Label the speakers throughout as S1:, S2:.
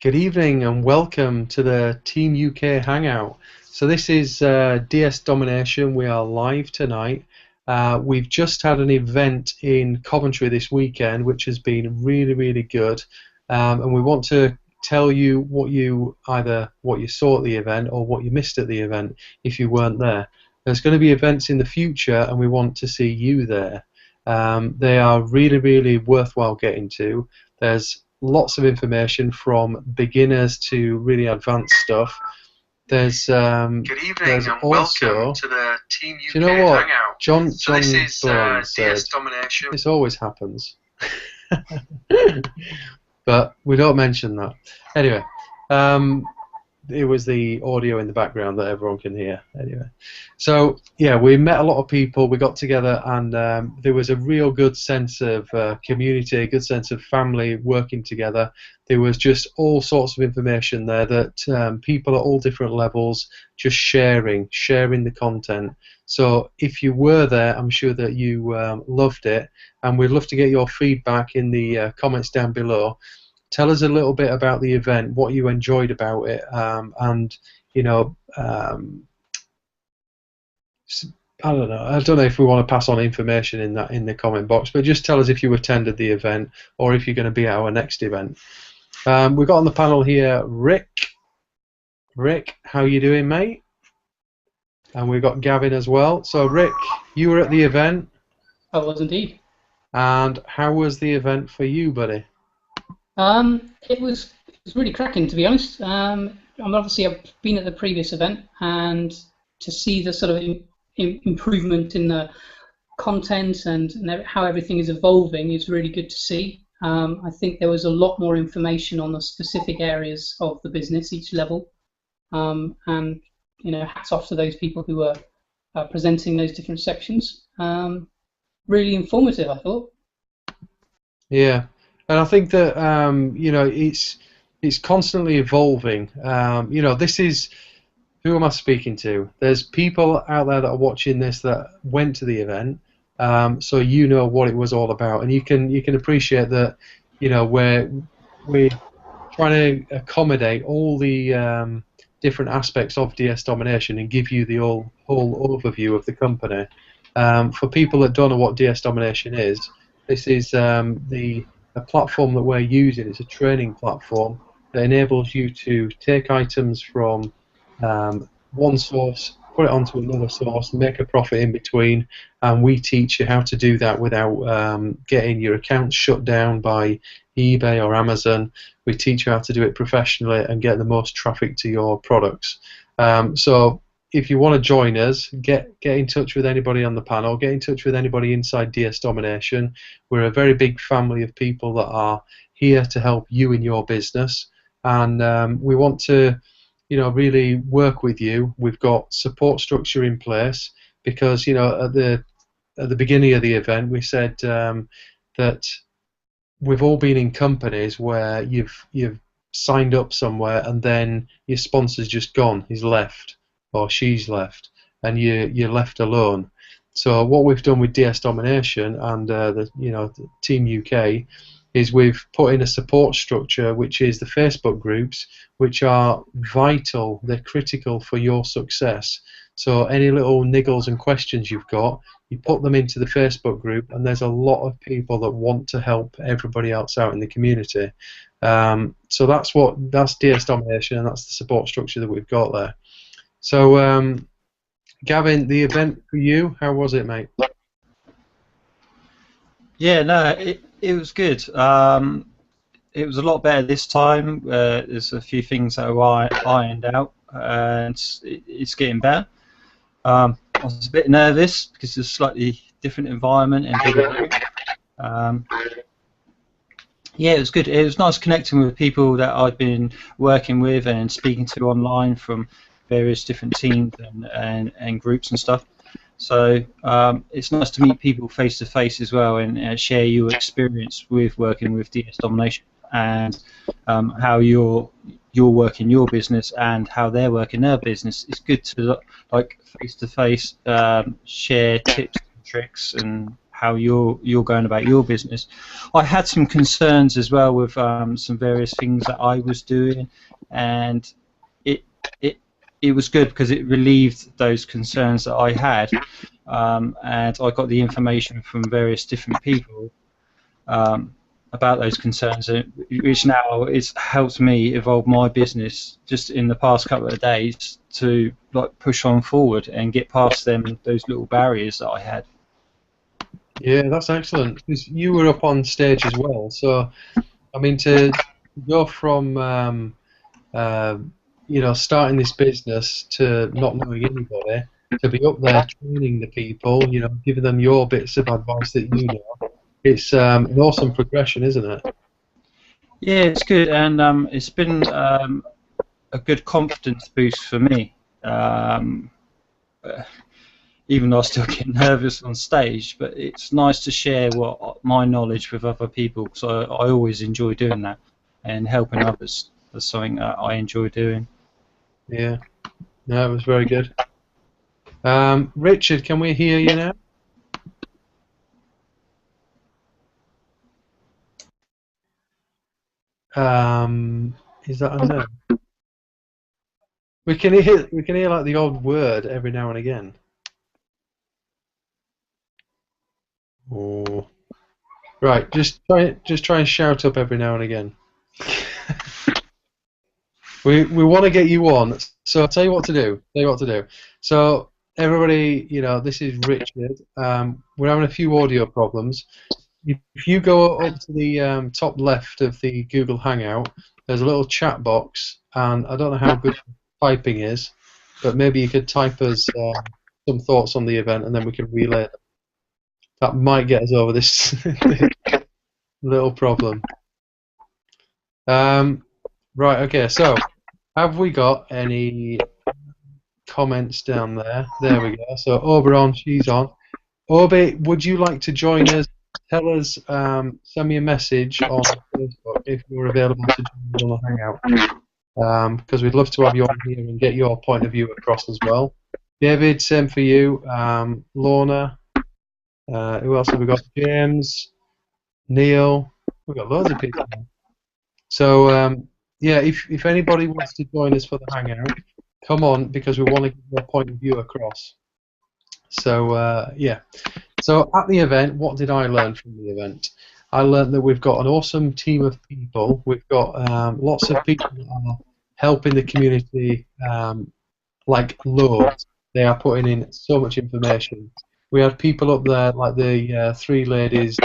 S1: Good evening and welcome to the Team UK Hangout. So this is DSDomination. We are live tonight. We've just had an event in Coventry this weekend, which has been really good. And we want to tell you what you saw at the event or what you missed at the event if you weren't there. There's going to be events in the future, and we want to see you there. They are really worthwhile getting to. There's lots of information from beginners to really advanced stuff. There's
S2: Good evening
S1: there's
S2: and
S1: also,
S2: welcome to the Team UK
S1: do you know what?
S2: Hangout.
S1: John
S2: This is
S1: Brown said,
S2: DSDomination.
S1: this always happens. But we don't mention that. Anyway, it was the audio in the background that everyone can hear. Anyway, so yeah, we met a lot of people. We got together, and there was a real good sense of community, a good sense of family working together. There was just all sorts of information there that people at all different levels just sharing the content. So if you were there, I'm sure that you loved it, and we'd love to get your feedback in the comments down below. Tell us a little bit about the event, what you enjoyed about it, and you know, I don't know. I don't know if we want to pass on information in the comment box, but just tell us if you attended the event or if you're going to be at our next event. We've got on the panel here Rick. Rick, how you doing, mate? And we've got Gavin as well. So Rick, you were at the event.
S3: I was indeed.
S1: And how was the event for you, buddy?
S3: It was really cracking, to be honest. Obviously I've been at the previous event, and to see the sort of improvement in the content and how everything is evolving is really good to see. I think there was a lot more information on the specific areas of the business, each level, and you know, hats off to those people who were presenting those different sections. Really informative, I thought.
S1: Yeah. And I think that you know, it's constantly evolving. You know, this is, who am I speaking to? There's people out there that are watching this that went to the event, so you know what it was all about, and you can appreciate that. You know, we're trying to accommodate all the different aspects of DSDomination and give you the whole overview of the company. For people that don't know what DSDomination is, this is a platform that we're using. It's a training platform that enables you to take items from one source, put it onto another source, make a profit in between, and we teach you how to do that without getting your account shut down by eBay or Amazon. We teach you how to do it professionally and get the most traffic to your products. So if you want to join us, get in touch with anybody on the panel, get in touch with anybody inside DSDomination. We're a very big family of people that are here to help you in your business, and we want to, you know, really work with you. We've got support structure in place because, you know, at the beginning of the event we said that we've all been in companies where you've signed up somewhere and then your sponsor's just gone, he's left or she's left, and you're left alone. So what we've done with DSDomination and the Team UK is we've put in a support structure, which is the Facebook groups, which are vital. They're critical for your success. So any little niggles and questions you've got, you put them into the Facebook group, and there's a lot of people that want to help everybody else out in the community. So that's DSDomination, and that's the support structure that we've got there. So, Gavin, the event for you, how was it, mate?
S4: Yeah, no, it was good. It was a lot better this time. There's a few things that are ironed out, and it's getting better. I was a bit nervous because it's a slightly different environment and bigger. Yeah, it was good. It was nice connecting with people that I've been working with and speaking to online from various different teams and groups and stuff. So it's nice to meet people face to face as well and share your experience with working with DSDomination and how you're working your business and how they're working their business. It's good to, like, face to face share tips and tricks and how you're going about your business. I had some concerns as well with some various things that I was doing, and it it it was good because it relieved those concerns that I had, and I got the information from various different people about those concerns, which now has helped me evolve my business just in the past couple of days to like push on forward and get past those little barriers that I had.
S1: Yeah, that's excellent. 'Cause you were up on stage as well, so I mean to go from starting this business to not knowing anybody, to be up there training the people, giving them your bits of advice that you know. It's an awesome progression, isn't it?
S4: Yeah, it's good, and it's been a good confidence boost for me. Even though I still get nervous on stage, but it's nice to share my knowledge with other people. So I always enjoy doing that, and helping others is something that I enjoy doing.
S1: Yeah, no, it was very good. Richard, can we hear you now? Is that a no? We can hear like the odd word every now and again. Oh. Right, just try and shout up every now and again. We want to get you on, so I'll tell you what to do. So everybody, this is Richard. We're having a few audio problems. If you go up to the top left of the Google Hangout, there's a little chat box, and I don't know how good typing is, but maybe you could type us some thoughts on the event, and then we can relay them. That might get us over this little problem. Right, okay, so have we got any comments down there? There we go. So Oberon, she's on. Obi, would you like to join us? Tell us, send me a message on Facebook if you're available to join us on the Hangout. Because we'd love to have you on here and get your point of view across as well. David, same for you. Lorna. Who else have we got? James, Neil. We've got loads of people. So yeah, if anybody wants to join us for the Hangout, come on, because we want to get your point of view across. So yeah. So at the event, what did I learn from the event? I learned that we've got an awesome team of people. We've got lots of people that are helping the community, like loads. They are putting in so much information. We had people up there like the three ladies,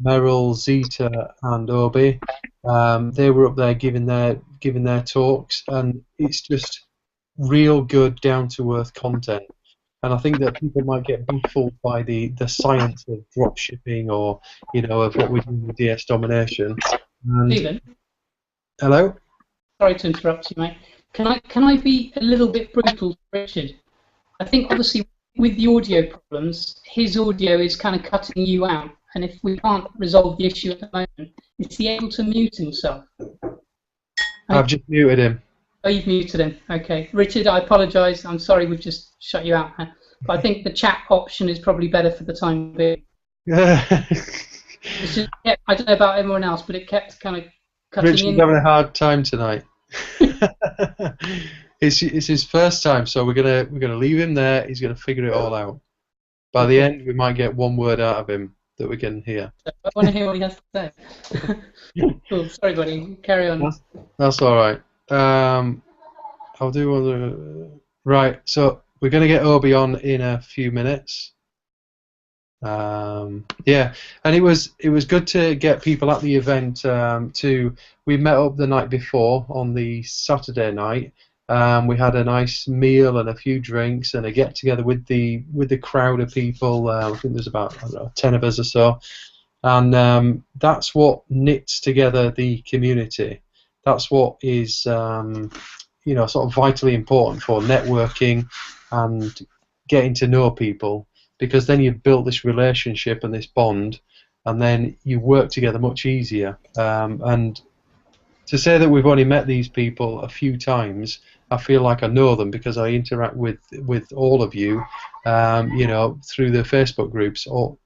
S1: Meryl, Zeta, and Obi. They were up there giving their talks, and it's just real good, down-to-earth content. And I think that people might get baffled by the science of drop shipping or of what we do with DSDomination.
S3: Stephen.
S1: Hello.
S3: Sorry to interrupt you, mate. Can I be a little bit brutal, Richard? I think obviously with the audio problems, his audio is kind of cutting you out, and if we can't resolve the issue at the moment, is he able to mute himself?
S1: I've just muted him.
S3: Oh, you've muted him. Okay, Richard, I apologise. I'm sorry, we've just shut you out. But I think the chat option is probably better for the time being. It's just, I don't know about everyone else, but it kept kind of cutting
S1: Richard's
S3: in.
S1: having a hard time tonight. It's his first time, so we're gonna leave him there. He's gonna figure it all out. By the end, we might get one word out of him that we can hear.
S3: I want to hear what he has to say. Cool. Sorry, buddy. Carry on.
S1: That's all right. I'll do other. Right. So we're gonna get Obi on in a few minutes. Yeah, and it was good to get people at the event. We met up the night before on the Saturday night. We had a nice meal and a few drinks and a get together with the crowd of people. I think there's about 10 of us or so, and that's what knits together the community. That's what is sort of vitally important for networking and getting to know people, because then you've built this relationship and this bond, and then you work together much easier. And to say that we've only met these people a few times, I feel like I know them because I interact with all of you, through the Facebook groups. Or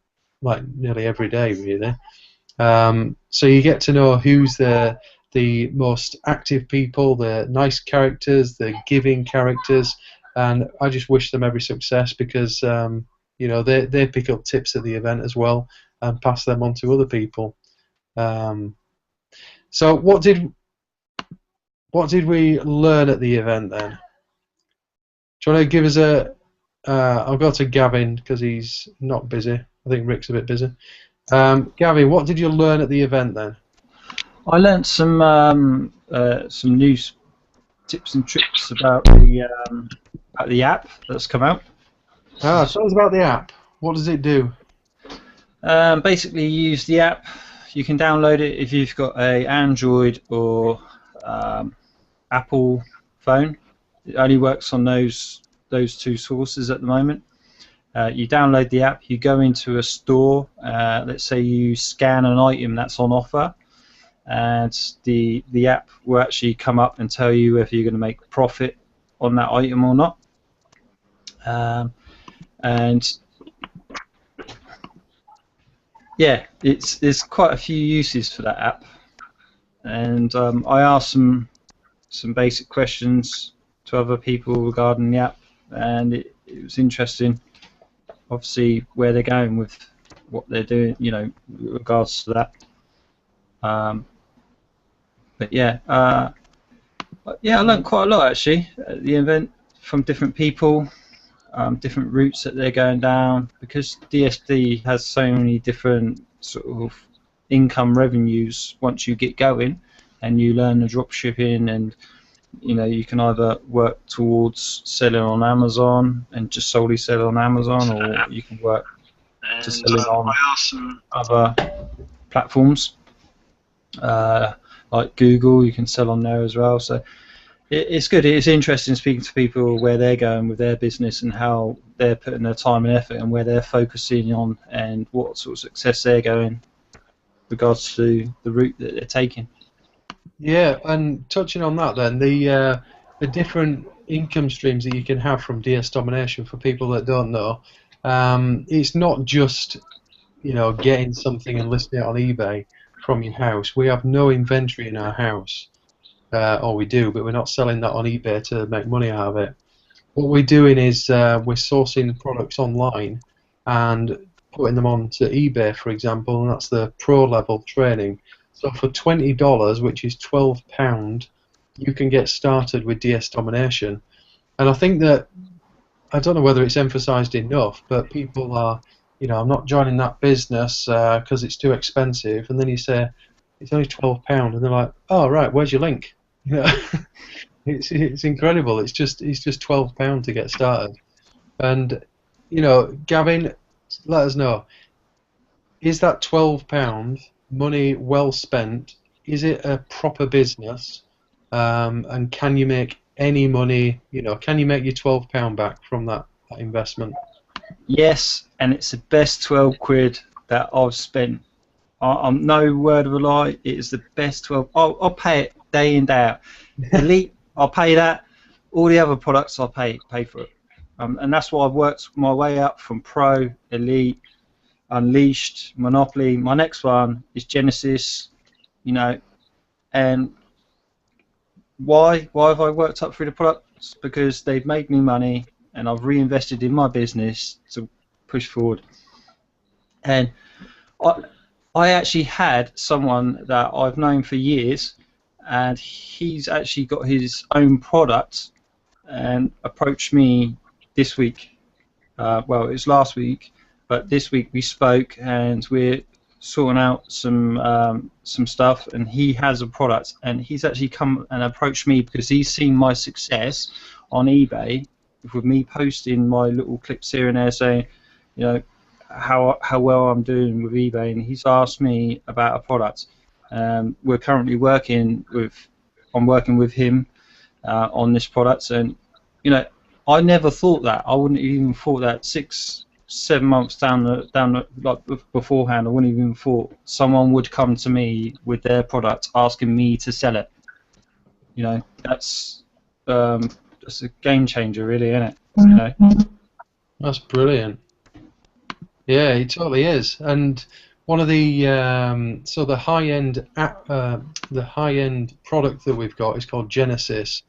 S1: like nearly every day, really. So you get to know who's the most active people, the nice characters, the giving characters, and I just wish them every success because they pick up tips at the event as well and pass them on to other people. So what did we learn at the event then? Do you want to give us a? I'll go to Gavin because he's not busy. I think Rick's a bit busy. Gavin, what did you learn at the event then?
S4: I learnt some news tips and tricks about the app that's come out.
S1: Tell us about the app. What does it do?
S4: Basically, you use the app. You can download it if you've got a Android or Apple phone. It only works on those two sources at the moment. You download the app. You go into a store. Let's say you scan an item that's on offer, and the app will actually come up and tell you if you're going to make profit on that item or not. And yeah, there's quite a few uses for that app, and I asked some basic questions to other people regarding the app, and it was interesting. Obviously, where they're going with what they're doing, with regards to that. But yeah, I learned quite a lot actually at the event from different people. Different routes that they're going down, because DSD has so many different sort of income revenues once you get going and you learn the drop shipping, and you can either work towards selling on Amazon and just solely sell on Amazon, or you can work to selling on other platforms like Google. You can sell on there as well. So it's good. It's interesting speaking to people where they're going with their business and how they're putting their time and effort and where they're focusing on and what sort of success they're going regards to the route that they're taking. Yeah,
S1: and touching on that then, the different income streams that you can have from DSDomination for people that don't know, it's not just getting something and listing it on eBay from your house. We have no inventory in our house. Or we do, but we're not selling that on eBay to make money out of it. What we're doing is we're sourcing products online and putting them onto eBay, for example, and that's the pro level training. So for $20, which is £12, you can get started with DSDomination. And I think that, I don't know whether it's emphasized enough, but people are, I'm not joining that business because it's too expensive. And then you say, it's only £12, and they're like, oh, right, where's your link? It's incredible. It's just £12 to get started. And Gavin, let us know. Is that £12 money well spent? Is it a proper business? And can you make any money? Can you make your £12 back from that investment?
S4: Yes, and it's the best 12 quid that I've spent. I'm no word of a lie. It is the best 12. I'll pay it day in, day out. Elite, I'll pay that. All the other products, I'll pay for it. And that's why I've worked my way up from Pro, Elite, Unleashed, Monopoly. My next one is Genesis. And why have I worked up through the products? Because they've made me money, and I've reinvested in my business to push forward. And I actually had someone that I've known for years, and he's actually got his own product and approached me this week. Well, it was last week, but this week we spoke and we're sorting out some stuff, and he has a product, and he's actually come and approached me because he's seen my success on eBay with me posting my little clips here and there saying, how well I'm doing with eBay, and he's asked me about a product. We're currently working with him on this product, and I never thought that. I wouldn't even thought that 6-7 months down the beforehand. I wouldn't even thought someone would come to me with their product asking me to sell it. That's a game changer, really, isn't it?
S1: That's brilliant. Yeah, it totally is. And one of the so the high-end product that we've got is called Genesis,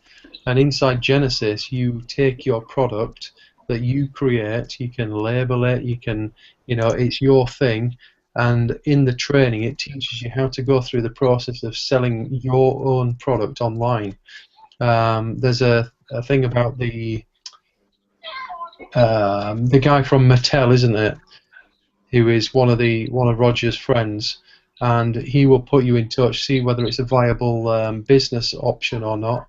S1: and inside Genesis you take your product that you create, you can label it, you can, it's your thing, and in the training it teaches you how to go through the process of selling your own product online. There's a thing about the guy from Mattel, isn't it? Who is one of Roger's friends, and he will put you in touch, see whether it's a viable business option or not,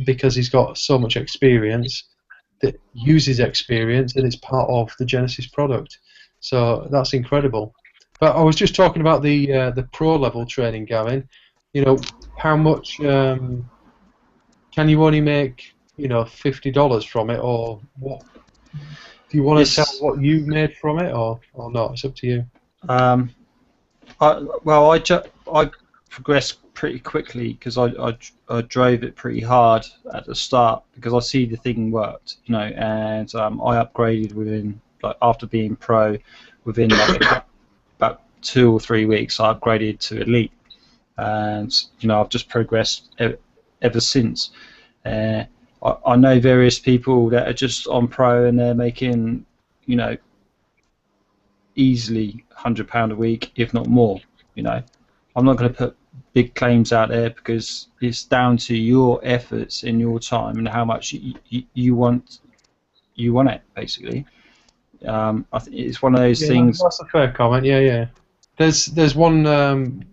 S1: because he's got so much experience that uses experience, and it's part of the Genesis product. So that's incredible. But I was just talking about the pro level training, Gavin. How much can you only make? $50 from it, or what? Do you want to tell
S4: Yes.
S1: what you made from it, or not? It's up to you.
S4: I progressed pretty quickly because I drove it pretty hard at the start because I see the thing worked, and I upgraded within, like, after being pro, within like about 2 or 3 weeks I upgraded to elite, and I've just progressed ever since. I know various people that are just on pro and they're making, easily £100 a week, if not more. I'm not going to put big claims out there because it's down to your efforts and your time and how much you want it, basically. I think it's one of those things.
S1: That's a fair comment. Yeah. There's one.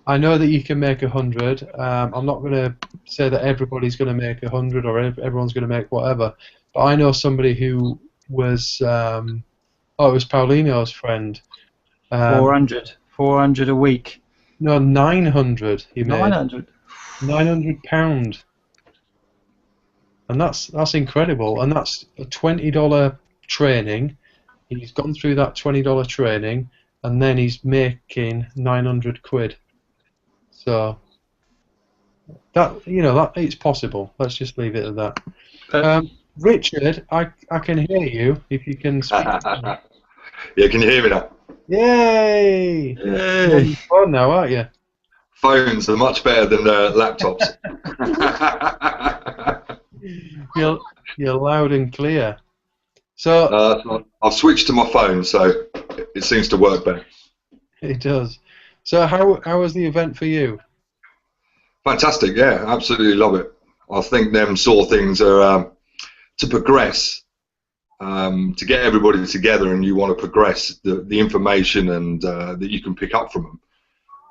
S1: I know that you can make 100. I'm not going to say that everybody's going to make 100 or everyone's going to make whatever. But I know somebody who was. It was Paulino's friend.
S4: 400 a week.
S1: No, 900 he made.
S4: 900.
S1: £900. And that's incredible. And that's a $20 training. He's gone through that $20 training, and then he's making 900 quid. So that it's possible. Let's just leave it at that. Richard, I can hear you if you can speak.
S5: Yeah, can you hear me now?
S1: Yay! You're on your phone now, aren't you?
S5: Phones are much better than laptops.
S1: You're loud and clear. So
S5: I've switched to my phone, so it seems to work better.
S1: It does. So how was the event for you?
S5: Fantastic, yeah, absolutely love it. I think them sort of things are to progress, to get everybody together, and you want to progress. The information and that you can pick up from them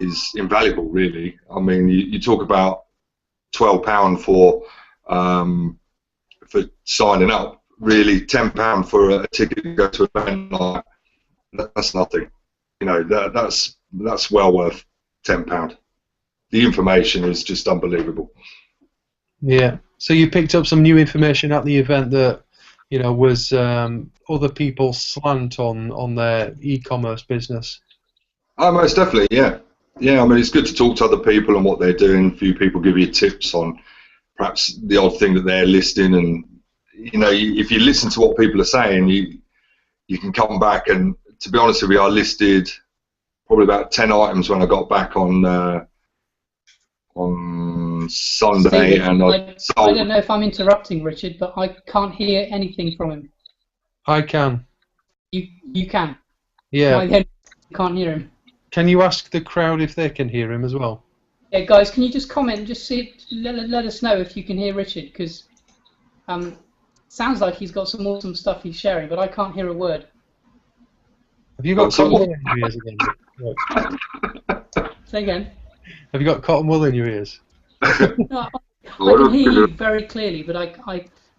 S5: is invaluable, really. I mean, you talk about £12 for signing up. Really, £10 for a ticket to go to an event like that's nothing. That's well worth £10. The information is just unbelievable.
S1: Yeah. So you picked up some new information at the event that was other people's slant on their e-commerce business.
S5: Oh, most definitely, yeah. Yeah, I mean, it's good to talk to other people and what they're doing. A few people give you tips on perhaps the odd thing that they're listing, and if you listen to what people are saying, you can come back. And to be honest with you, I listed probably about 10 items when I got back on Sunday, and I
S3: don't know if I'm interrupting, Richard, but I can't hear anything from him.
S1: I can.
S3: You can?
S1: Yeah.
S3: I can't hear him.
S1: Can you ask the crowd if they can hear him as well?
S3: Yeah, guys, can you just comment and just let us know if you can hear Richard, because sounds like he's got some awesome stuff he's sharing, but I can't hear a word.
S1: Have you got cotton wool in your ears again?
S3: Say again.
S1: Have you got cotton wool in your ears?
S3: No, I can hear you very clearly, but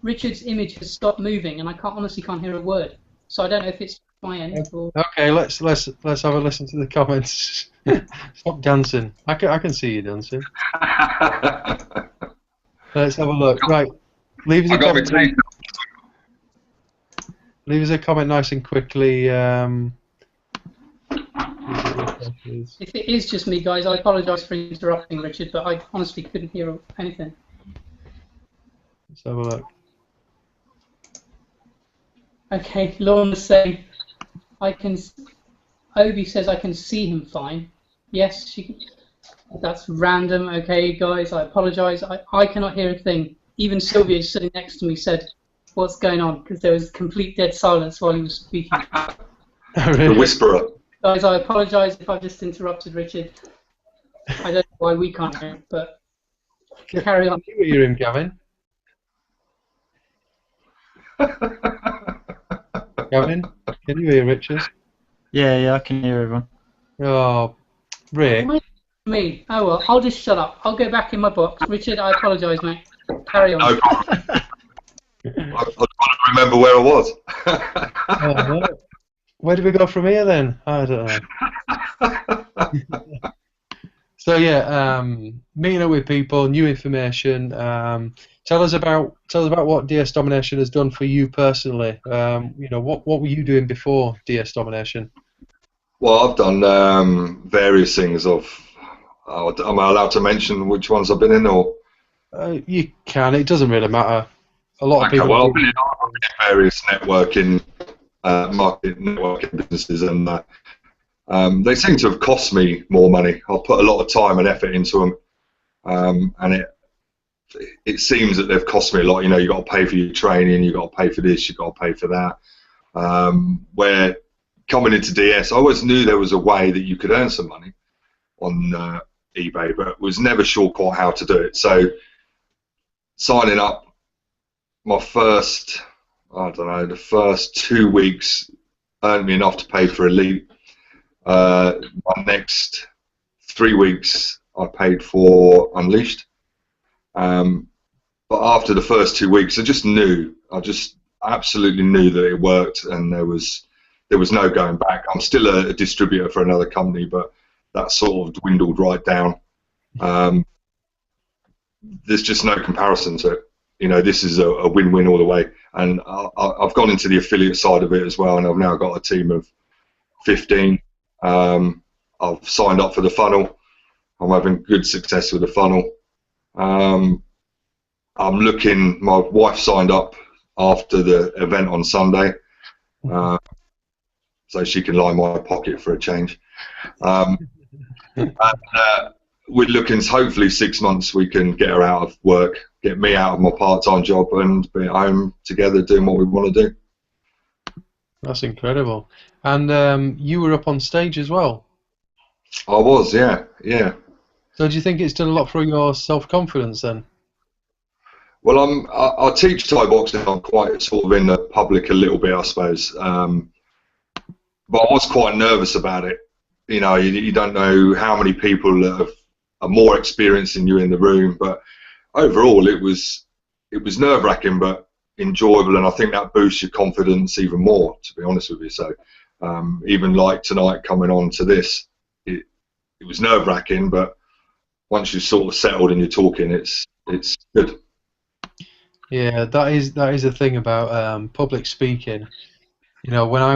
S3: Richard's image has stopped moving, and I honestly can't hear a word. So I don't know if it's my end or.
S1: Okay, let's have a listen to the comments. Stop dancing. I can see you dancing. Let's have a look. Right, leave us a comment. Leave us a comment nice and quickly.
S3: If it is just me, guys, I apologise for interrupting, Richard, but I honestly couldn't hear anything.
S1: Let's have a look.
S3: Okay, Lorna's saying, Obi says I can see him fine. Yes, that's random. Okay, guys, I apologise. I cannot hear a thing. Even Sylvia, sitting next to me, said, "What's going on?" Because there was complete dead silence while he was speaking.
S5: The whisperer.
S3: Guys, I apologise if I've just interrupted Richard. I don't know why we can't hear him, but carry on.
S1: Can you hear him, Gavin? Gavin, can you hear Richard?
S4: Yeah, I can hear everyone.
S1: Oh, Rick.
S3: Me. Oh well, I'll just shut up. I'll go back in my box. Richard, I apologise, mate. Carry on.
S5: No problem. I was trying to remember where I was.
S1: Oh, no. Where do we go from here then? I don't know. So yeah, meeting up with people, new information. Tell us about what DSDomination has done for you personally. What were you doing before DSDomination?
S5: Well, I've done various things. Am I allowed to mention which ones I've been in, or?
S1: You can. It doesn't really matter. A lot of people.
S5: Well, I've been in various networking businesses, and they seem to have cost me more money. I've put a lot of time and effort into them, and it seems that they've cost me a lot. You know, you got to pay for your training, you got to pay for this, you got to pay for that. Where coming into DS, I always knew there was a way that you could earn some money on eBay, but was never sure quite how to do it. So signing up, the first 2 weeks earned me enough to pay for Elite. My next 3 weeks I paid for Unleashed. But after the first 2 weeks, I just absolutely knew that it worked, and there was no going back. I'm still a distributor for another company, but that sort of dwindled right down. There's just no comparison to it. You know, this is a win-win all the way. And I've gone into the affiliate side of it as well, and I've now got a team of 15. I've signed up for the funnel. I'm having good success with the funnel. My wife signed up after the event on Sunday, so she can line my pocket for a change. We're looking, hopefully 6 months we can get her out of work, get me out of my part-time job, and be at home together doing what we want to do.
S1: That's incredible. And you were up on stage as well?
S5: I was, yeah.
S1: So do you think it's done a lot for your self-confidence then?
S5: Well, I teach Thai boxing. I'm quite sort of in the public a little bit, I suppose. But I was quite nervous about it. You know, you don't know how many people are more experienced than you in the room. But overall, it was nerve-wracking, but enjoyable, and I think that boosts your confidence even more, to be honest with you. So even like tonight coming on to this, it was nerve-wracking, but once you're sort of settled and you're talking, it's good.
S1: Yeah, that is the thing about public speaking. You know, when I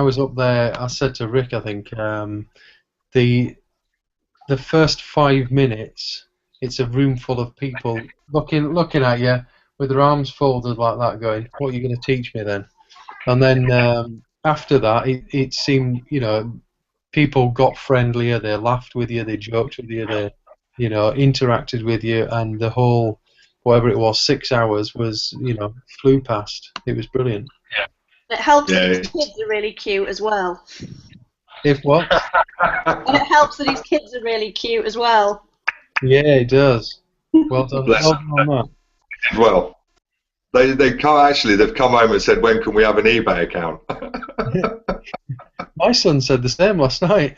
S1: was up there, I said to Rick, I think the first 5 minutes, it's a room full of people looking at you with their arms folded like that, going, "What are you going to teach me then?" And then after that, it seemed, you know, people got friendlier. They laughed with you, they joked with you, they, you know, interacted with you, and the whole, whatever it was, 6 hours was, you know, flew past. It was brilliant.
S5: Yeah.
S6: It helps that his kids are really cute as well.
S1: If what?
S6: And it helps that his kids are really cute as well.
S1: Yeah, it does. Well done.
S5: Bless
S1: Well done on that.
S5: Well, they've come home and said, "When can we have an eBay account?"
S1: My son said the same last night.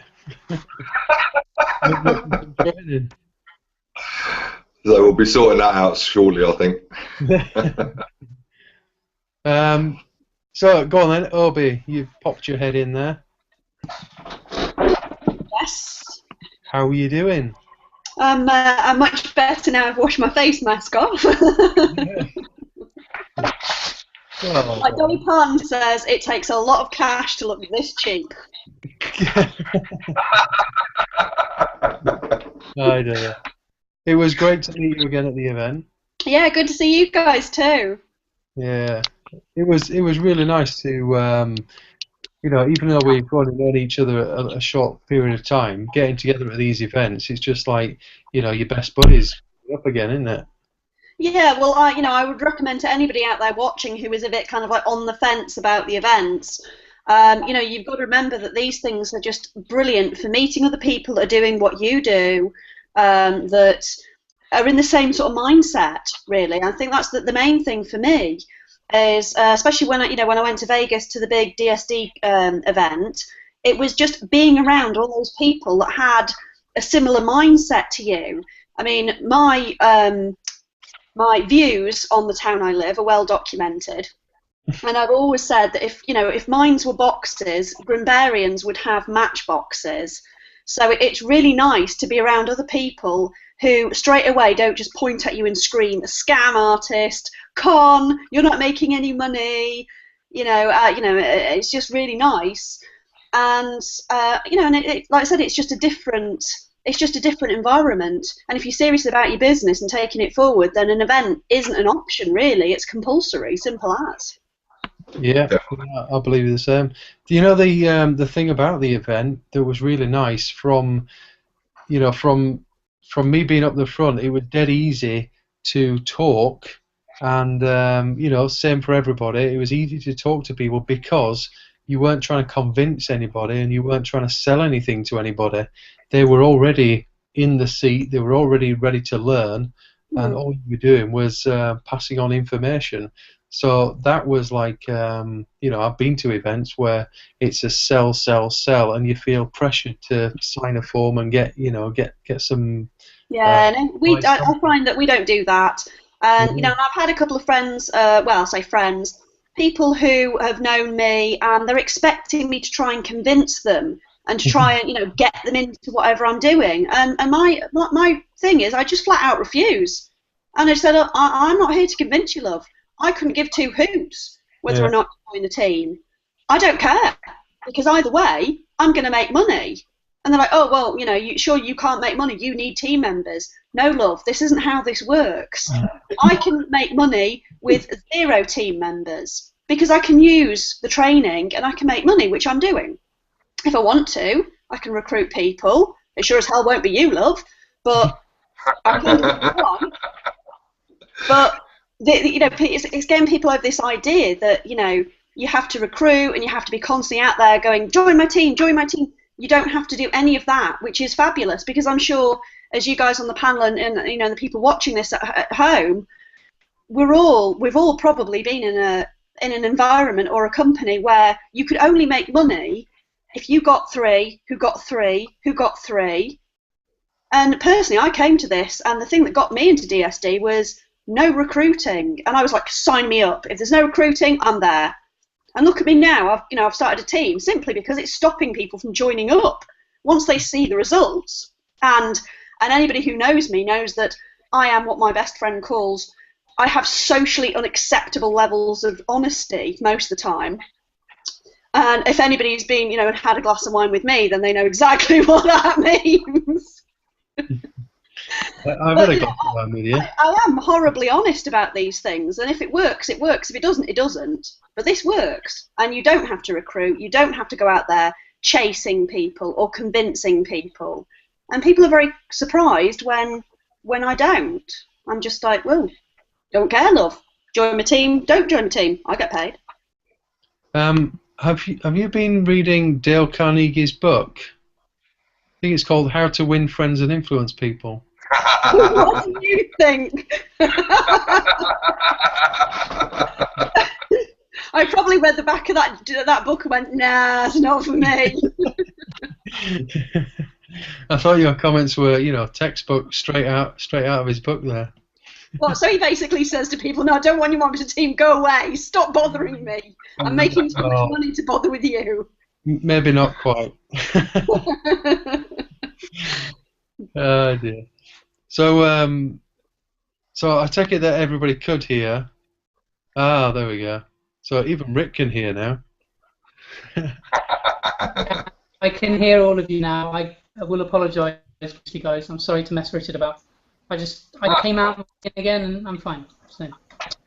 S5: So we'll be sorting that out shortly, I think.
S1: So go on then, Obi. You've popped your head in there.
S6: Yes.
S1: How are you doing?
S6: I'm much better now. I've washed my face mask off.
S1: Well,
S6: Like Dolly Parton says, it takes a lot of cash to look this cheap.
S1: I don't know. It was great to meet you again at the event.
S6: Yeah, good to see you guys too.
S1: Yeah, it was really nice to you know, even though we've only known each other a short period of time, getting together at these events, it's just like, you know, your best buddies up again, isn't it?
S6: Yeah, well, I would recommend to anybody out there watching who is a bit kind of like on the fence about the events. You've got to remember that these things are just brilliant for meeting other people that are doing what you do, that are in the same sort of mindset. Really, I think that's the main thing for me. Is especially when I went to Vegas to the big DSD event, it was just being around all those people that had a similar mindset to you. I mean, my views on the town I live are well documented, and I've always said that if mines were boxes, Grimbarians would have matchboxes. So it's really nice to be around other people who straight away don't just point at you and scream, "A scam artist, con, you're not making any money." It's just really nice, and like I said, it's just a different environment. And if you're serious about your business and taking it forward, then an event isn't an option really. It's compulsory, simple as.
S1: Yeah, I believe the same. Do you know the thing about the event that was really nice from me being up the front, it was dead easy to talk, and same for everybody. It was easy to talk to people because you weren't trying to convince anybody and you weren't trying to sell anything to anybody. They were already in the seat. They were already ready to learn, and all you were doing was passing on information. So that was like, I've been to events where it's a sell, sell, sell, and you feel pressured to sign a form and get some.
S6: Yeah, and I find that we don't do that. And I've had a couple of friends, I say friends, people who have known me, and they're expecting me to try and convince them and to try and get them into whatever I'm doing. And my thing is, I just flat out refuse. And I said, I'm not here to convince you, love. I couldn't give two hoots whether or not you join the team. I don't care, because either way, I'm going to make money. And they're like, "Oh, well, you can't make money. You need team members." No, love, this isn't how this works. I can make money with 0 team members because I can use the training and I can make money, which I'm doing. If I want to, I can recruit people. It sure as hell won't be you, love, but I can do what I want. But it's getting people over this idea that you have to recruit and you have to be constantly out there going, "Join my team, join my team." You don't have to do any of that, which is fabulous, because I'm sure, as you guys on the panel and the people watching this at home, we've all probably been in an environment or a company where you could only make money if you got 3, who got 3, who got 3. And personally, I came to this, and the thing that got me into DSD was no recruiting, and I was like, "Sign me up. If there's no recruiting, I'm there." And look at me now. I've started a team simply because it's stopping people from joining up once they see the results. And anybody who knows me knows that I am what my best friend calls, I have socially unacceptable levels of honesty most of the time. And if anybody's been, and had a glass of wine with me, then they know exactly what that means.
S1: I've had a glass of wine with you.
S6: I am horribly honest about these things, and if it works, it works. If it doesn't, it doesn't. But this works, and you don't have to recruit. You don't have to go out there chasing people or convincing people. And people are very surprised when I don't. I'm just like, "Well, don't care, love. Join my team. Don't join my team. I get paid."
S1: Have you been reading Dale Carnegie's book? I think it's called How to Win Friends and Influence People.
S6: What do you think? I probably read the back of that book and went, "Nah, it's not for me."
S1: I thought your comments were, textbook straight out of his book there.
S6: Well, so he basically says to people, "No, I don't want you on the team. Go away. Stop bothering me. I'm making too much money to bother with you."
S1: Maybe not quite. Oh dear. So I take it that everybody could hear. Ah, there we go. So even Rick can hear now.
S3: I can hear all of you now. I will apologise to you guys. I'm sorry to mess Richard about. I came out again and I'm fine. So.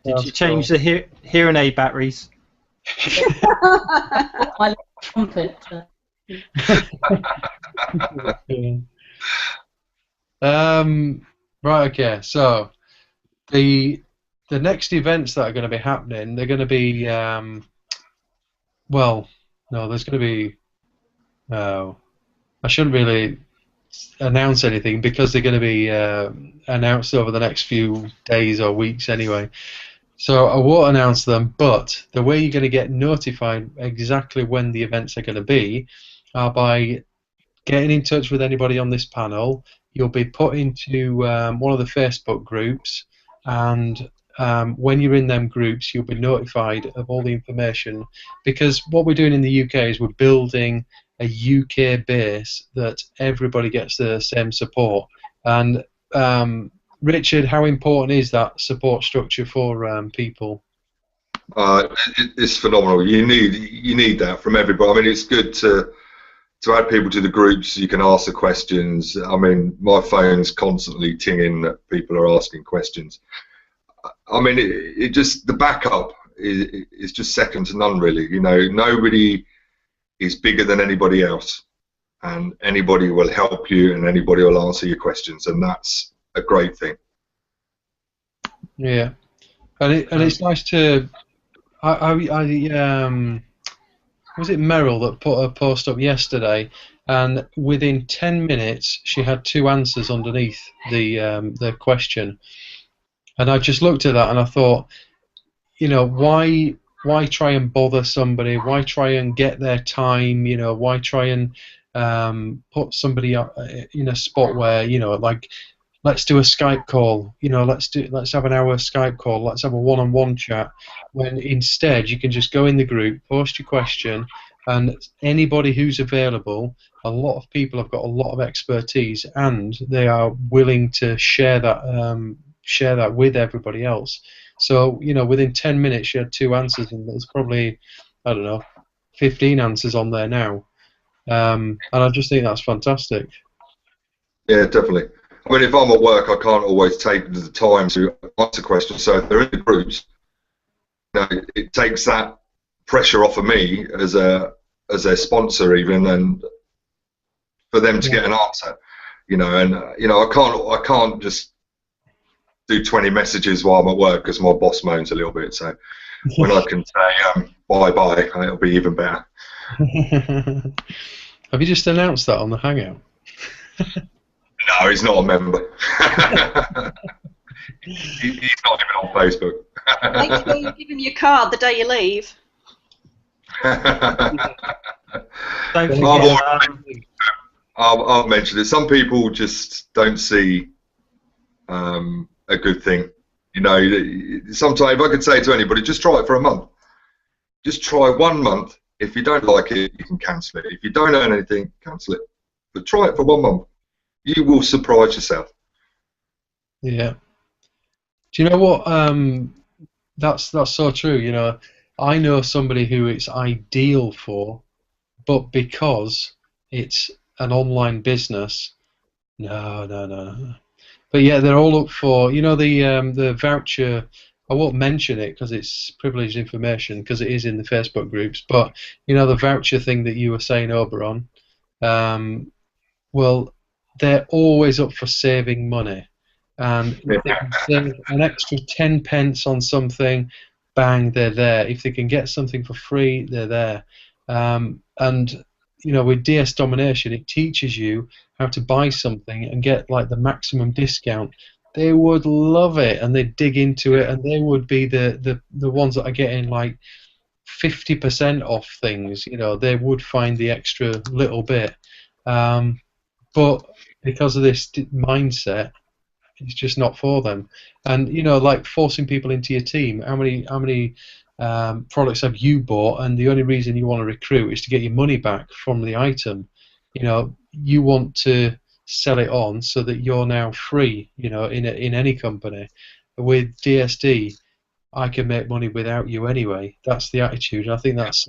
S4: Did you change the hearing aid batteries?
S3: My trumpet.
S1: Right. Okay. So the next events that are going to be happening, they're going to be well, no, there's going to be. I shouldn't really announce anything because they're going to be announced over the next few days or weeks anyway. So I won't announce them, but the way you're going to get notified exactly when the events are going to be are by getting in touch with anybody on this panel. You'll be put into one of the Facebook groups, and when you're in them groups, you'll be notified of all the information, because what we're doing in the UK is we're building a UK base that everybody gets the same support. And Richard, how important is that support structure for people?
S5: It's phenomenal. You need that from everybody. I mean, it's good to add people to the groups. You can ask the questions. I mean, my phone's constantly tinging that people are asking questions. I mean, it just, the backup is just second to none, really. You know, nobody is bigger than anybody else, and anybody will help you, and anybody will answer your questions, and that's a great thing.
S1: Yeah, and it's nice to. Was it Meryl that put a post up yesterday, and within 10 minutes she had 2 answers underneath the question, and I just looked at that and I thought, you know, why try and bother somebody? Why try and get their time? You know, why try and put somebody in a spot where, you know, like, let's do a Skype call. You know, let's have an hour Skype call. Let's have a one-on-one chat. When instead you can just go in the group, post your question, and anybody who's available. A lot of people have got a lot of expertise, and they are willing to share that with everybody else. So, you know, within 10 minutes you had 2 answers, and there's probably, I don't know, 15 answers on there now. And I just think that's fantastic.
S5: Yeah, definitely. I mean, if I'm at work, I can't always take the time to answer questions. So if they're in the groups, you know, it takes that pressure off of me as a sponsor, even, and for them to get an answer. You know, and you know, I can't just do 20 messages while I'm at work because my boss moans a little bit. So when I can say bye-bye, it'll be even better.
S1: Have you just announced that on the Hangout?
S5: No, he's not a member. He's not even on Facebook.
S6: Make sure you give him your card the day you leave.
S4: Don't forget,
S5: I'll mention it. Some people just don't see a good thing. You know, sometimes if I could say to anybody, just try it for a month. Just try 1 month. If you don't like it, you can cancel it. If you don't earn anything, cancel it. But try it for 1 month. You will surprise yourself.
S1: Yeah. Do you know what? That's so true. You know, I know somebody who it's ideal for, but because it's an online business, no. But yeah, they're all up for, you know, the voucher. I won't mention it because it's privileged information, because it is in the Facebook groups. But you know, the voucher thing that you were saying, Oberon. Well, they're always up for saving money, and if they can save an extra 10 pence on something, bang, they're there. If they can get something for free, they're there. And you know, with DSDomination, it teaches you how to buy something and get like the maximum discount. They would love it, and they'd dig into it, and they would be the ones that are getting like 50% off things. You know, they would find the extra little bit. But because of this mindset, it's just not for them. And you know, like forcing people into your team. How many products have you bought, and the only reason you want to recruit is to get your money back from the item? You know, you want to sell it on so that you're now free. You know, in any company. With DSD, I can make money without you anyway. That's the attitude. And I think that's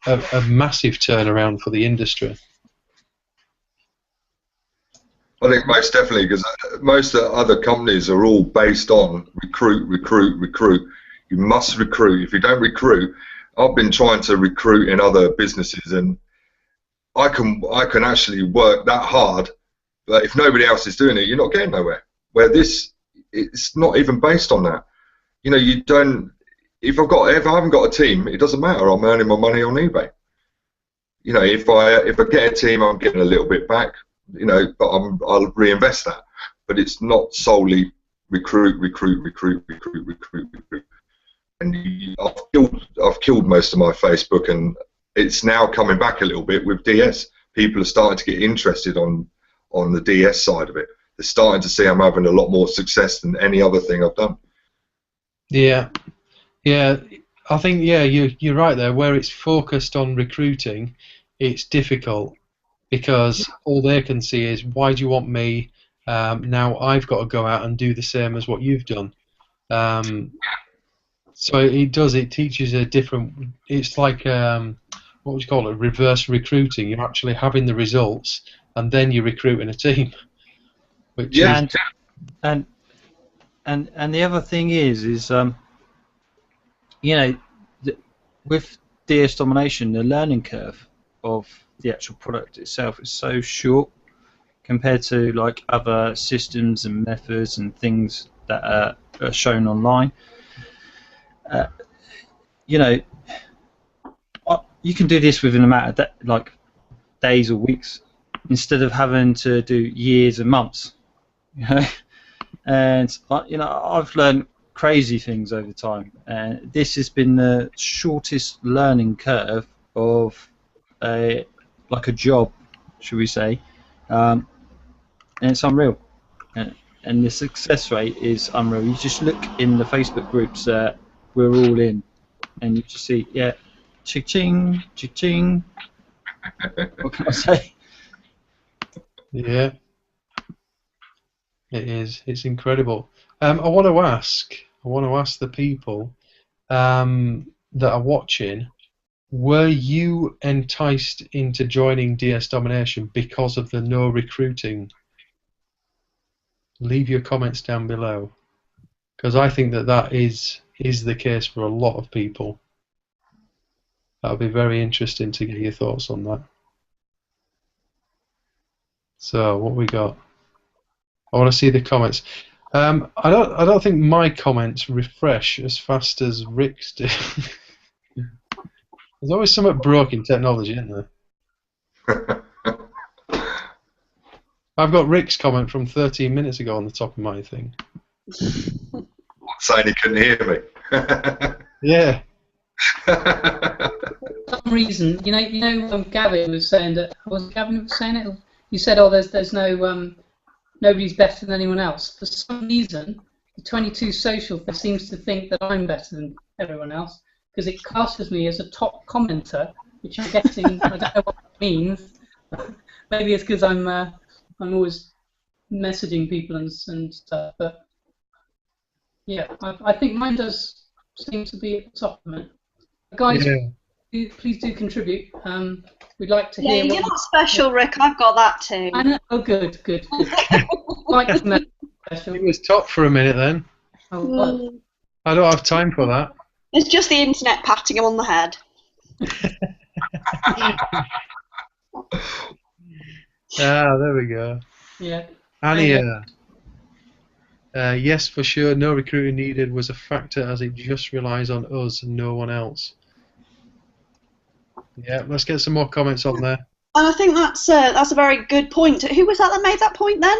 S1: a massive turnaround for the industry.
S5: I think most definitely, because most of the other companies are all based on recruit. You must recruit. If you don't recruit, I've been trying to recruit in other businesses, and I can actually work that hard, but if nobody else is doing it, you're not getting nowhere. Where this, it's not even based on that. You know, you don't. If I haven't got a team, it doesn't matter. I'm earning my money on eBay. You know, if I get a team, I'm getting a little bit back. You know, but I'll reinvest that. But it's not solely recruit. And I've killed most of my Facebook, and it's now coming back a little bit with DS. People are starting to get interested on the DS side of it. They're starting to see I'm having a lot more success than any other thing I've done.
S1: Yeah, I think you're right there. Where it's focused on recruiting, it's difficult because all they can see is, why do you want me? Now I've got to go out and do the same as what you've done. So it teaches a different. It's like what would you call it? Reverse recruiting. You're actually having the results, and then you're recruiting a team. Which is,
S4: and the other thing is you know, with DSDomination, the learning curve of the actual product itself is so short compared to like other systems and methods and things that are shown online. You know, you can do this within a matter of like days or weeks instead of having to do years and months. You know, and you know, I've learned crazy things over time, and this has been the shortest learning curve of a job, should we say, and it's unreal, and the success rate is unreal. You just look in the Facebook groups that we're all in, and you just see, yeah, cha-ching, cha-ching. What can I say?
S1: Yeah, it is. It's incredible. I want to ask the people that are watching, were you enticed into joining DSDomination because of the no recruiting? Leave your comments down below, because I think that is the case for a lot of people. That'll be very interesting to get your thoughts on that. So what we got? I want to see the comments. I don't think my comments refresh as fast as Rick's do. There's always something broken technology, isn't there? I've got Rick's comment from 13 minutes ago on the top of my thing.
S5: Saying he couldn't hear me.
S1: Yeah.
S3: For some reason, you know, Gavin was saying that. Was Gavin who was saying it? You said, oh, there's no nobody's better than anyone else. For some reason, the 22 Social seems to think that I'm better than everyone else because it classes me as a top commenter, which I'm guessing I don't know what that means. Maybe it's because I'm always messaging people and stuff. But yeah, I think mine does seem to be at the top of it. Guys, please do contribute. We'd like to hear.
S6: Yeah, you're not special, Rick. I've got that too.
S3: I know. Oh, good. Like special.
S1: It was top for a minute then.
S3: Oh, what?
S1: I don't have time for that.
S6: It's just the internet patting him on the head.
S1: There we go.
S3: Yeah.
S1: Ania. Yes, for sure. No recruiting needed was a factor as it just relies on us and no one else. Yeah, let's get some more comments on there.
S6: And I think that's a very good point. Who was that made that point then?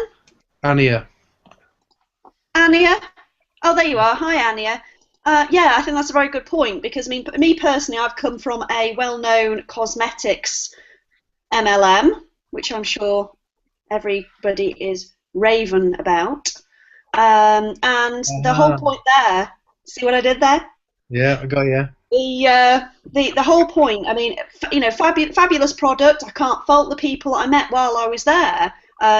S1: Ania.
S6: Ania? Oh, there you are. Hi, Ania. Yeah, I think that's a very good point because me personally, I've come from a well-known cosmetics MLM, which I'm sure everybody is raving about. And the whole point there, see what I did there?
S1: Yeah, I got you.
S6: The whole point, I mean, you know, fabulous product. I can't fault the people I met while I was there.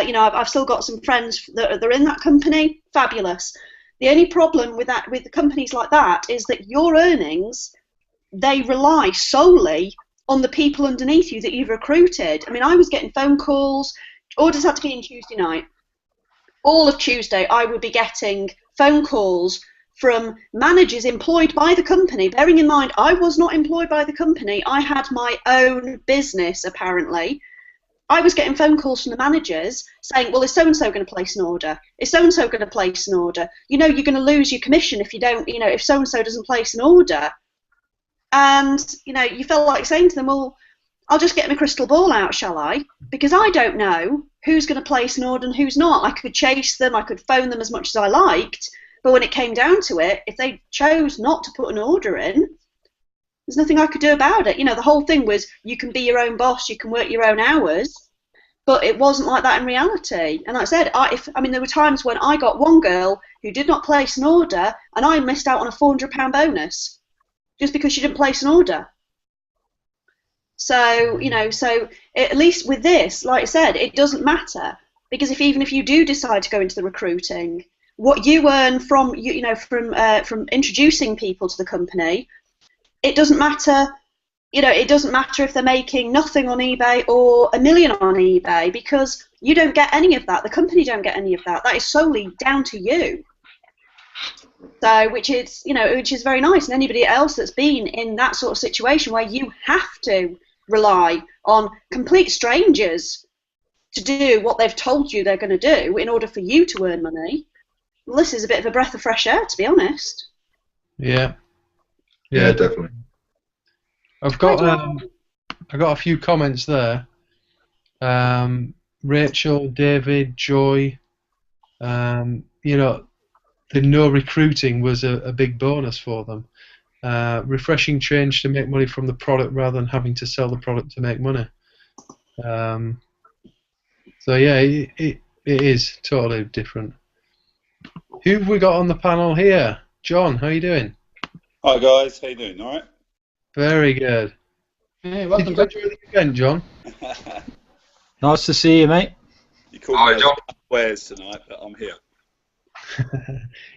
S6: You know, I've still got some friends that are in that company. Fabulous. The only problem with companies like that is that your earnings, they rely solely on the people underneath you that you've recruited. I mean, I was getting phone calls. Orders had to be in Tuesday night. All of Tuesday, I would be getting phone calls from managers employed by the company. Bearing in mind, I was not employed by the company. I had my own business, apparently. I was getting phone calls from the managers saying, well, is so-and-so going to place an order? Is so-and-so going to place an order? You know, you're going to lose your commission if you don't, you know, if so-and-so doesn't place an order. And, you know, you felt like saying to them, well, I'll just get my crystal ball out, shall I? Because I don't know who's going to place an order and who's not. I could chase them, I could phone them as much as I liked, but when it came down to it, if they chose not to put an order in, there's nothing I could do about it. You know, the whole thing was you can be your own boss, you can work your own hours, but it wasn't like that in reality. And like I said, there were times when I got one girl who did not place an order and I missed out on a £400 bonus just because she didn't place an order. So, you know, at least with this, like I said, it doesn't matter, because even if you do decide to go into the recruiting, what you earn from from introducing people to the company, it doesn't matter. You know, it doesn't matter if they're making nothing on eBay or $1 million on eBay, because you don't get any of that. The company don't get any of that. That is solely down to you. So, which is very nice. And anybody else that's been in that sort of situation where you have to rely on complete strangers to do what they've told you they're going to do in order for you to earn money, well, this is a bit of a breath of fresh air, to be honest.
S1: Yeah.
S5: Yeah, definitely.
S1: I've got a few comments there. Rachel, David, Joy. You know, the no recruiting was a big bonus for them. Refreshing change to make money from the product rather than having to sell the product to make money. So yeah, it is totally different. Who have we got on the panel here? John, how you doing?
S7: Hi guys, how you doing? All right.
S1: Very good.
S3: Hey,
S1: Did
S3: welcome,
S1: you enjoy the event, John?
S4: Nice to see you, mate.
S7: You called
S5: Hi,
S7: me
S5: John.
S7: Wares tonight, but I'm here.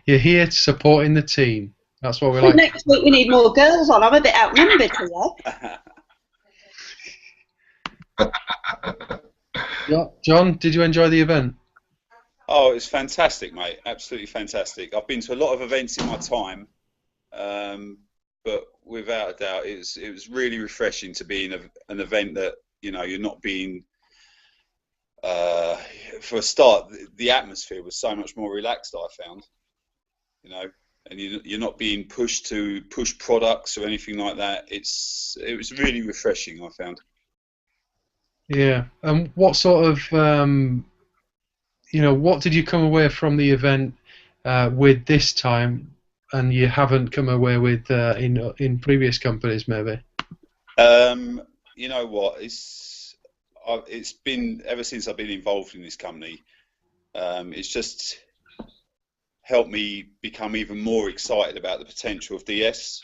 S1: You're here supporting the team. That's what we like.
S6: Next week we need more girls on. I'm a bit outnumbered here.
S1: John, did you enjoy the event?
S7: Oh, it was fantastic, mate. Absolutely fantastic. I've been to a lot of events in my time, but without a doubt, it was really refreshing to be in an event that, you know, you're not being. For a start, the atmosphere was so much more relaxed, I found. You know, and you're not being pushed to push products or anything like that. It was really refreshing, I found.
S1: Yeah. And what sort of what did you come away from the event with this time, and you haven't come away with in previous companies, maybe?
S7: You know what? It's been ever since I've been involved in this company. It's just helped me become even more excited about the potential of DS.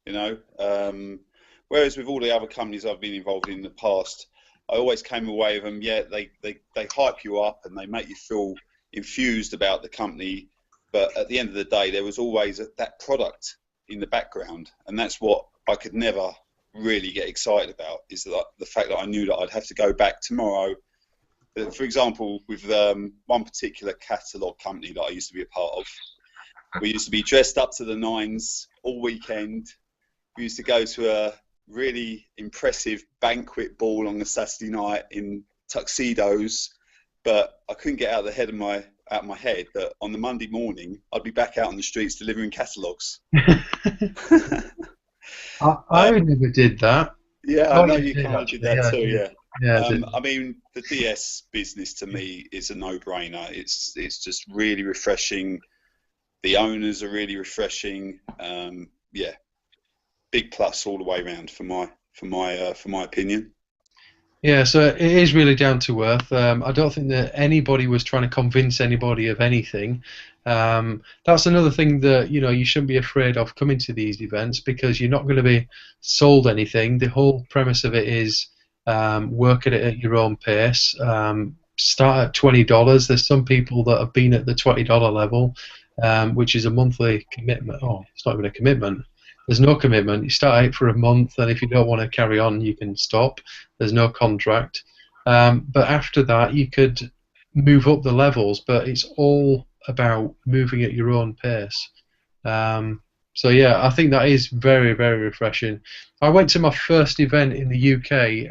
S7: You know, whereas with all the other companies I've been involved in the past, I always came away with them. Yeah, they hype you up and they make you feel infused about the company, but at the end of the day, there was always that product in the background, and that's what I could never really get excited about, is that the fact that I knew that I'd have to go back tomorrow. For example, with one particular catalogue company that I used to be a part of, we used to be dressed up to the nines all weekend. We used to go to a really impressive banquet ball on a Saturday night in tuxedos, but I couldn't get out of my head that on the Monday morning I'd be back out on the streets delivering catalogues.
S1: I never did that.
S7: Yeah, I know you kind of did that
S1: yeah,
S7: too. Yeah.
S1: Yeah.
S7: I mean, the DS business to me is a no-brainer. It's just really refreshing. The owners are really refreshing. Yeah, big plus all the way around for my opinion.
S1: Yeah, so it is really down to earth. I don't think that anybody was trying to convince anybody of anything. That's another thing that you shouldn't be afraid of coming to these events, because you're not going to be sold anything. The whole premise of it is work at it at your own pace. Start at $20. There's some people that have been at the $20 level, which is a monthly commitment. Oh, it's not even a commitment. There's no commitment. You start out for a month, and if you don't want to carry on, you can stop. There's no contract. But after that, you could move up the levels, but it's all about moving at your own pace. So yeah, I think that is very, very refreshing. I went to my first event in the UK,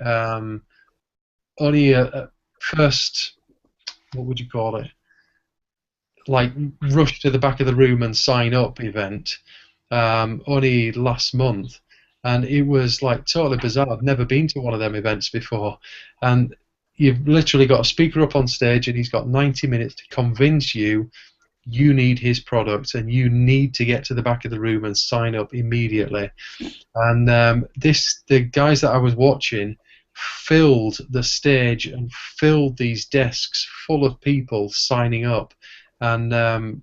S1: only a first, what would you call it? Like rush to the back of the room and sign up event, only last month, and it was like totally bizarre. I've never been to one of them events before, and you've literally got a speaker up on stage, and he's got 90 minutes to convince you need his product and you need to get to the back of the room and sign up immediately. And the guys that I was watching filled the stage and filled these desks full of people signing up. And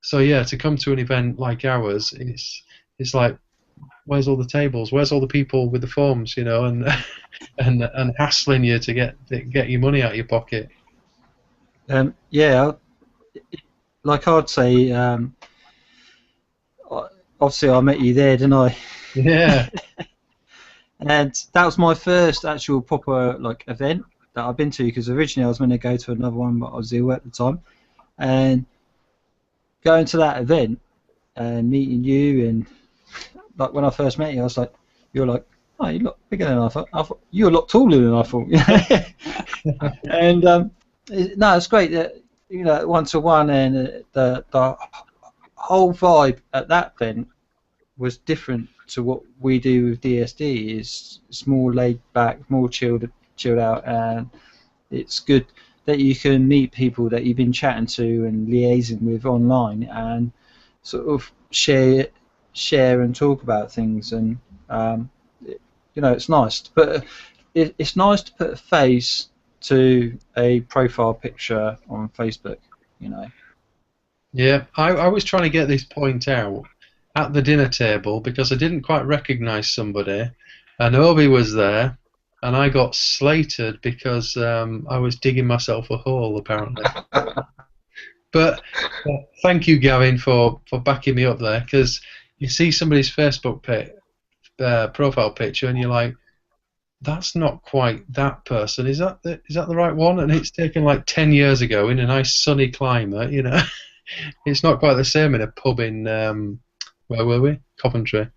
S1: so yeah, to come to an event like ours, it's like, where's all the tables? Where's all the people with the forms? You know, and and hassling you to get your money out of your pocket.
S4: Yeah, like I'd say, obviously I met you there, didn't I?
S1: Yeah.
S4: And that was my first actual proper like event that I've been to, because originally I was going to go to another one, but I was ill at the time. And going to that event and meeting you, and like when I first met you, I was like, you're like, oh, you look bigger than I thought. I thought you're a lot taller than I thought. And no, it's great that, you know, 1-to-1, and the whole vibe at that event was different to what we do with DSD. It's more laid back, more chilled out, and it's good that you can meet people that you've been chatting to and liaising with online, and sort of share and talk about things. And you know, it's nice. But it's nice to put a face to a profile picture on Facebook. You know.
S1: Yeah, I was trying to get this point out at the dinner table because I didn't quite recognise somebody, and Obi was there. And I got slated because I was digging myself a hole, apparently. But thank you, Gavin, for backing me up there, because you see somebody's Facebook profile picture and you're like, that's not quite that person. Is that the right one? And it's taken like 10 years ago in a nice sunny climate, you know. It's not quite the same in a pub in, where were we? Coventry.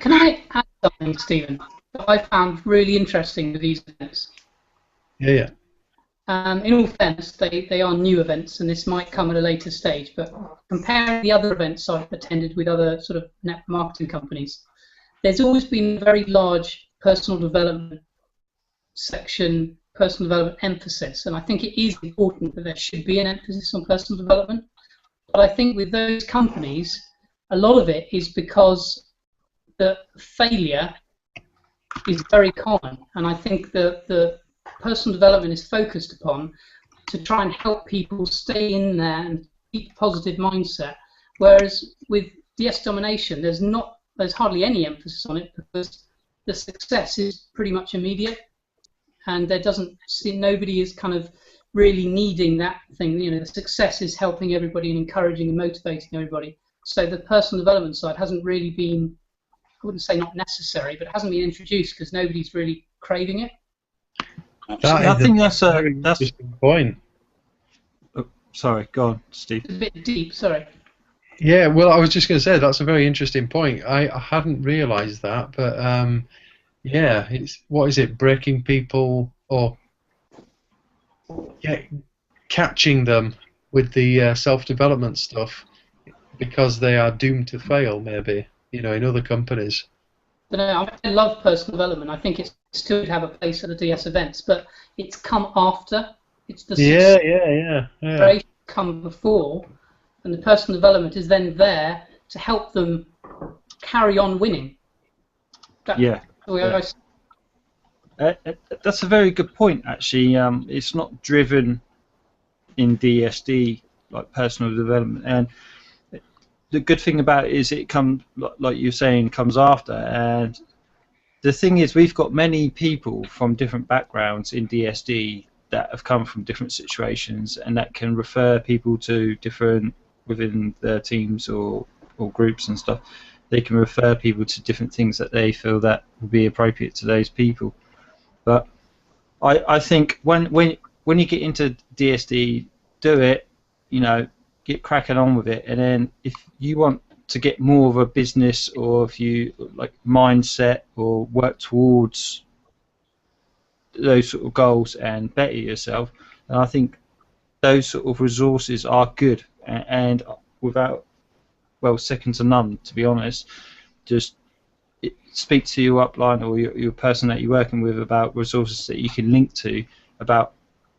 S3: Can I add something, Stephen, that I found really interesting with these events?
S1: Yeah.
S3: In all fairness, they are new events, and this might come at a later stage, but comparing the other events I've attended with other sort of net marketing companies, there's always been a very large personal development section, personal development emphasis, and I think it is important that there should be an emphasis on personal development. But I think with those companies, a lot of it is because the failure is very common, and I think that the personal development is focused upon to try and help people stay in there and keep a positive mindset, whereas with DSDomination there's hardly any emphasis on it because the success is pretty much immediate, and nobody is kind of really needing that thing. You know, the success is helping everybody and encouraging and motivating everybody, so the personal development side hasn't really been, I wouldn't say not necessary, but it hasn't been introduced because nobody's really craving it.
S4: I think that's a
S1: interesting point.
S4: Oh, sorry, go on, Steve.
S3: It's a bit deep, sorry.
S1: Yeah, well, I was just going to say that's a very interesting point. I hadn't realised that, but yeah, it's, what is it? Breaking people or catching them with the self-development stuff because they are doomed to fail, maybe. You know, in other companies.
S3: I love personal development. I think it still should have a place at the DS events, but it's come after. It's the
S1: yeah.
S3: Come before, and the personal development is then there to help them carry on winning.
S4: That's a very good point, actually. It's not driven in DSD like personal development, and the good thing about it is it comes, like you're saying, comes after. And the thing is, we've got many people from different backgrounds in DSD that have come from different situations, and that can refer people to different, within their teams or groups and stuff, they can refer people to different things that they feel that will be appropriate to those people. But I think when you get into DSD, do it, you know, get cracking on with it. And then if you want to get more of a business, or if you like mindset or work towards those sort of goals and better yourself, and I think those sort of resources are good, and without, well, second to none, to be honest. Just speak to your upline or your person that you're working with about resources that you can link to, about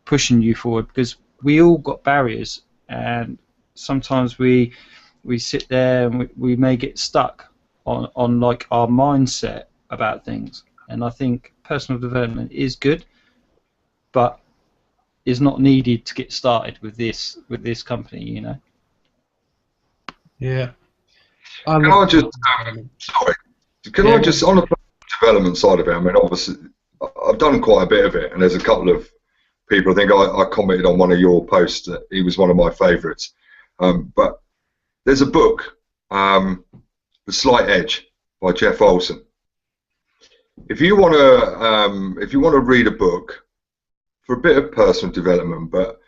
S4: pushing you forward, because we all got barriers, and sometimes we sit there and we may get stuck on like our mindset about things. And I think personal development is good, but is not needed to get started with this company, you know.
S1: Yeah.
S5: Can I just sorry? Can I just, on the development side of it? I mean, obviously, I've done quite a bit of it, and there's a couple of people. I think I commented on one of your posts that he was one of my favourites. But there's a book, The Slight Edge by Jeff Olson. If you want to read a book for a bit of personal development, but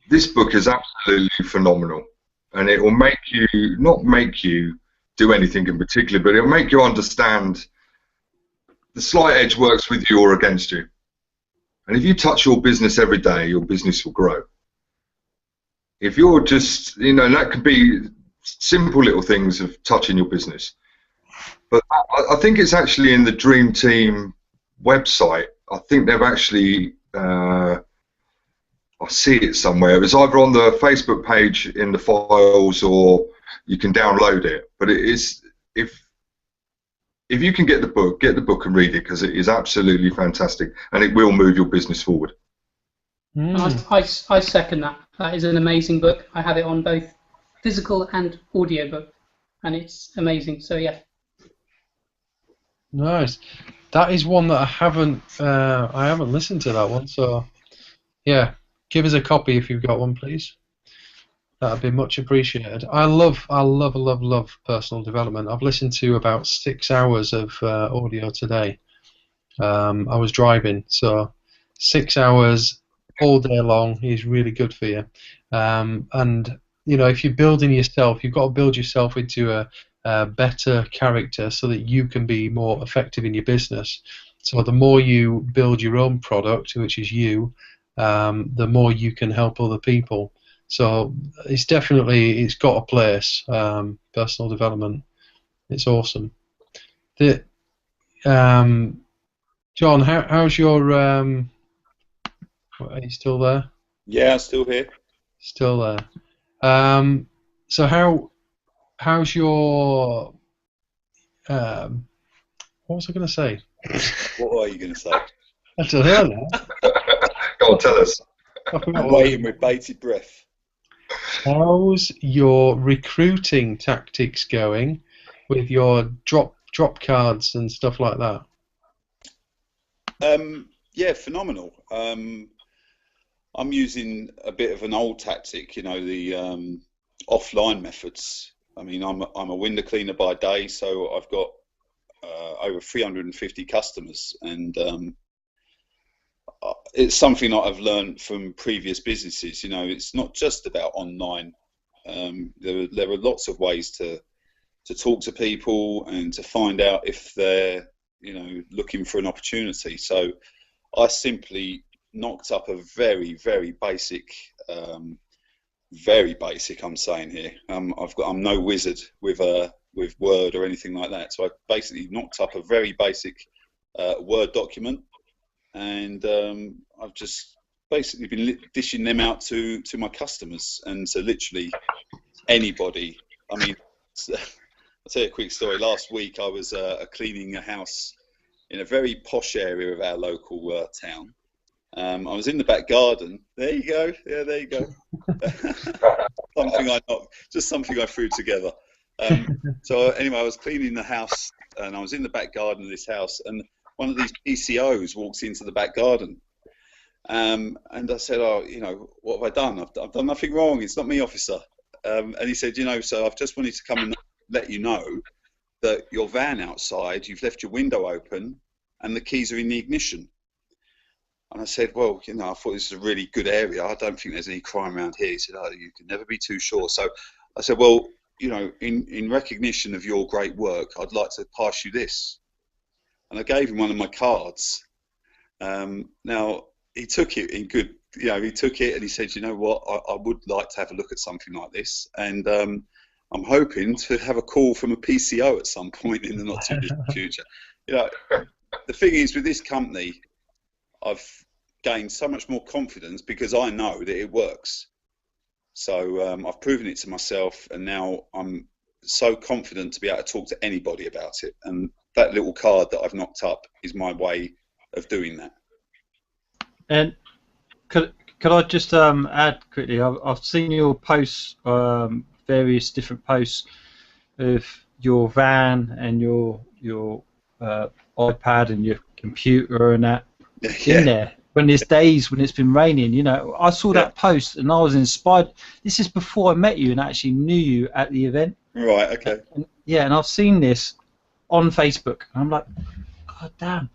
S5: this book is absolutely phenomenal, and it will make you, not make you do anything in particular, but it'll make you understand the slight edge works with you or against you. And if you touch your business every day, your business will grow. If you're just, you know, that could be simple little things of touching your business. But I think it's actually in the Dream Team website. I think they've actually, I see it somewhere. It was either on the Facebook page in the files, or you can download it. But it is, if you can get the book and read it, because it is absolutely fantastic, and it will move your business forward.
S3: I second that. That is an amazing book. I have it on both physical and audio book, and it's amazing. So yeah.
S1: Nice. That is one that I haven't listened to that one. So yeah, give us a copy if you've got one, please. That'd be much appreciated. I love personal development. I've listened to about 6 hours of audio today. I was driving, so 6 hours all day long is really good for you. And you know, if you're building yourself, you've got to build yourself into a better character so that you can be more effective in your business. So the more you build your own product, which is you, the more you can help other people. So it's got a place. Personal development, it's awesome. John, how's your? Are you still there?
S7: Yeah, I'm still here.
S1: Still there. So how's your? What was I going to say?
S7: What are you going to say?
S1: I don't know now.
S5: Go on, tell us.
S7: I'm waiting with bated breath.
S1: How's your recruiting tactics going with your drop cards and stuff like that?
S7: Yeah, phenomenal. I'm using a bit of an old tactic, you know, the offline methods. I mean, I'm a window cleaner by day, so I've got over 350 customers, and it's something that I've learned from previous businesses. You know, it's not just about online. There are lots of ways to talk to people and to find out if they're, you know, looking for an opportunity. So I simply knocked up a very, very basic, I'm saying here. I'm no wizard with Word or anything like that. So I basically knocked up a very basic Word document, and I've just basically been dishing them out to my customers and to literally anybody. I mean, I'll tell you a quick story. Last week I was cleaning a house in a very posh area of our local town. I was in the back garden. There you go. Yeah, there you go. Something I threw together. So anyway, I was cleaning the house, and I was in the back garden of this house, and one of these PCOs walks into the back garden. And I said, "Oh, you know, what have I done? I've done nothing wrong. It's not me, officer." And he said, "You know, so I've just wanted to come and let you know that your van outside, you've left your window open, and the keys are in the ignition." And I said, well, you know, I thought this is a really good area. I don't think there's any crime around here. He said, oh, you can never be too sure. So I said, well, you know, in recognition of your great work, I'd like to pass you this. And I gave him one of my cards. Now, he took it in good, you know, he took it and he said, you know what, I would like to have a look at something like this. And I'm hoping to have a call from a PCO at some point in the not too distant future. You know, the thing is, with this company, I've gained so much more confidence because I know that it works. So I've proven it to myself, and now I'm so confident to be able to talk to anybody about it. And that little card that I've knocked up is my way of doing that.
S4: And could I just add quickly? I've seen your posts, various different posts of your van and your iPad and your computer and that in there. When there's days when it's been raining, you know, I saw that post and I was inspired. This is before I met you and actually knew you at the event.
S7: Right. Okay.
S4: And I've seen this on Facebook. And I'm like, God damn,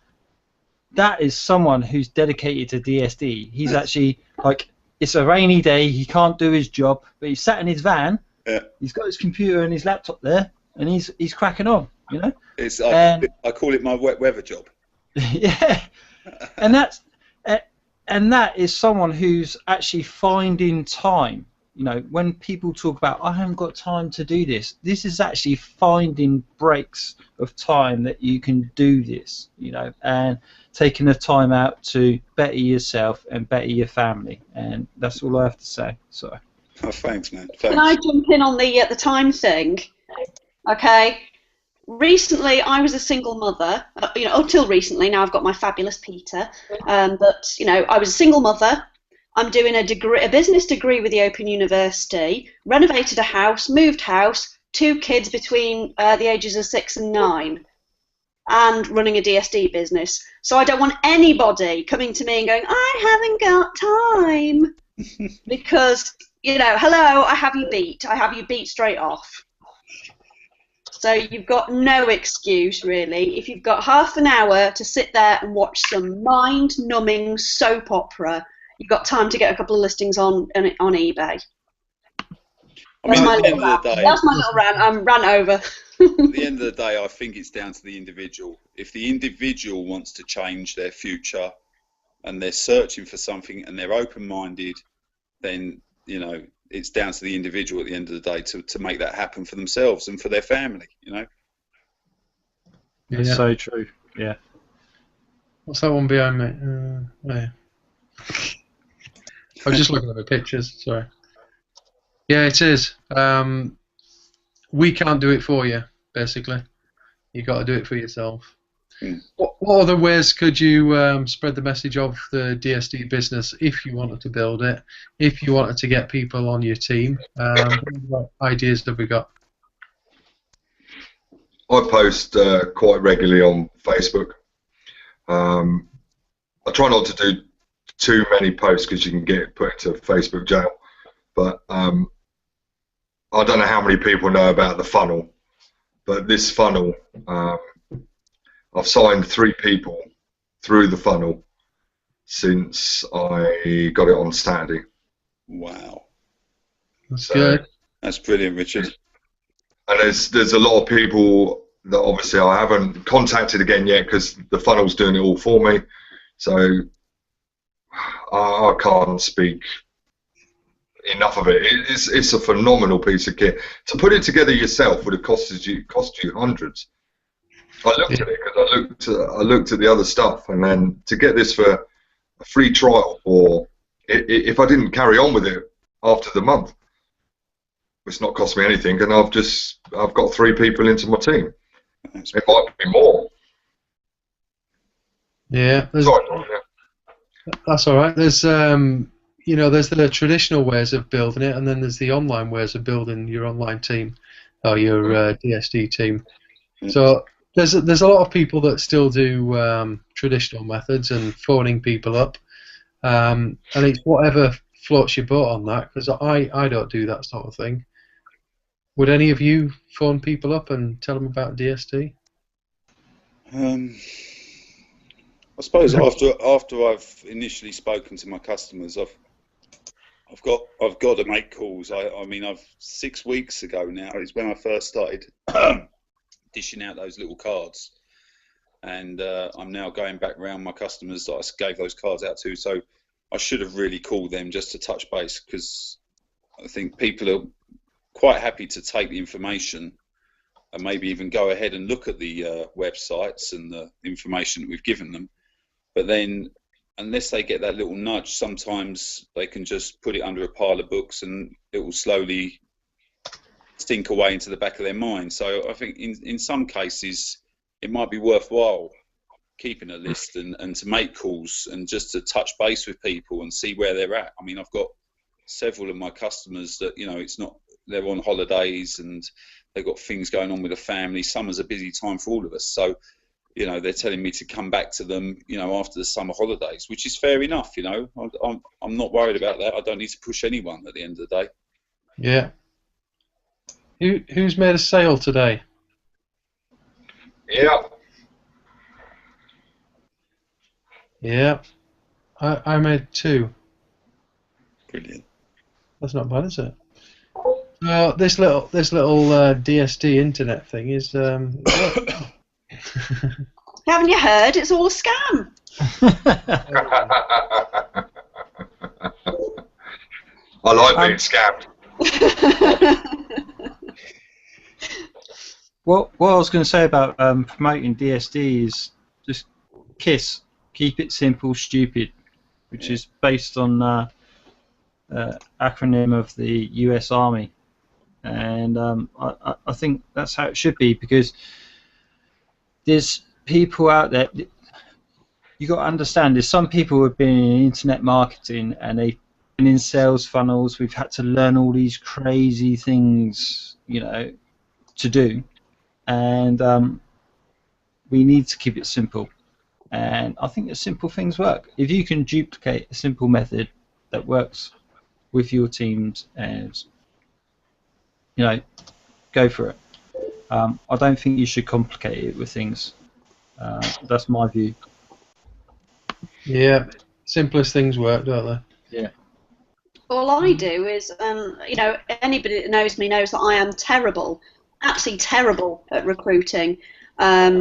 S4: that is someone who's dedicated to DSD. He's actually like, it's a rainy day, he can't do his job, but he's sat in his van. Yeah. He's got his computer and his laptop there, and he's cracking on. You know.
S7: I call it my wet weather job.
S4: Yeah, and that is someone who's actually finding time. You know, when people talk about, I haven't got time to do this, this is actually finding breaks of time that you can do this, you know, and taking the time out to better yourself and better your family. And that's all I have to say. So.
S7: Oh, thanks, man. Thanks.
S6: Can I jump in on the time thing? Okay. Recently, I was a single mother. You know, until recently. Now I've got my fabulous Peter. But you know, I was a single mother. I'm doing a business degree with the Open University. Renovated a house, moved house, 2 kids between the ages of 6 and 9, and running a DSD business. So I don't want anybody coming to me and going, I haven't got time, because you know, hello, I have you beat. I have you beat straight off. So you've got no excuse, really. If you've got half an hour to sit there and watch some mind-numbing soap opera, you've got time to get a couple of listings on eBay. That's my little rant. I'm rant over.
S7: At the end of the day, I think it's down to the individual. If the individual wants to change their future and they're searching for something and they're open-minded, then, you know, it's down to the individual at the end of the day to make that happen for themselves and for their family, you know.
S4: That's so true. Yeah.
S1: What's that one behind me? Yeah. I was just looking at the pictures. Sorry. Yeah, it is. We can't do it for you. Basically, you got to do it for yourself. What other ways could you spread the message of the DSD business if you wanted to build it? If you wanted to get people on your team, what ideas have we got?
S5: I post quite regularly on Facebook. I try not to do too many posts because you can get put into Facebook jail. But I don't know how many people know about the funnel, but this funnel, I've signed 3 people through the funnel since I got it on Saturday.
S7: Wow.
S1: That's good.
S7: That's brilliant, Richard.
S5: And there's a lot of people that obviously I haven't contacted again yet because the funnel's doing it all for me. So I can't speak enough of it. It's a phenomenal piece of kit. To put it together yourself would have cost you hundreds. I looked at it because I looked at the other stuff, and then to get this for a free trial, or if I didn't carry on with it after the month, it's not cost me anything, and I've got 3 people into my team. It might be more.
S1: Yeah, that's all right. There's you know, there's the traditional ways of building it, and then there's the online ways of building your online team or your DSD team. So there's a lot of people that still do traditional methods and phoning people up, and it's whatever floats your boat on that, because I don't do that sort of thing. Would any of you phone people up and tell them about DSD?
S7: I suppose after I've initially spoken to my customers, I've got to make calls. I mean, 6 weeks ago now is when I first started dishing out those little cards, and I'm now going back around my customers that I gave those cards out to. So I should have really called them just to touch base, because I think people are quite happy to take the information and maybe even go ahead and look at the websites and the information that we've given them. But then, unless they get that little nudge, sometimes they can just put it under a pile of books and it will slowly sink away into the back of their mind. So I think in some cases it might be worthwhile keeping a list and to make calls and just to touch base with people and see where they're at. I mean, I've got several of my customers that, you know, it's not, they're on holidays and they've got things going on with the family. Summer's a busy time for all of us. So, you know, they're telling me to come back to them, you know, after the summer holidays, which is fair enough, you know. I'm not worried about that. I don't need to push anyone at the end of the day.
S1: Yeah. Who's made a sale today?
S5: Yeah.
S1: Yeah. I made 2.
S7: Brilliant.
S1: That's not bad, is it? This little DSD internet thing is.
S6: Haven't you heard? It's all a scam.
S5: I like being scammed.
S4: What I was going to say about promoting DSD is just KISS, keep it simple, stupid, which is based on acronym of the US Army, and I think that's how it should be, because there's people out there. You got to understand, there's some people who have been in internet marketing and they've been in sales funnels. We've had to learn all these crazy things, you know, to do, and we need to keep it simple. And I think the simple things work. If you can duplicate a simple method that works with your teams, and you know, go for it. I don't think you should complicate it with things. That's my view.
S1: Yeah, simplest things work, don't they?
S4: Yeah.
S6: All I do is, you know, anybody that knows me knows that I am terrible, absolutely terrible at recruiting. I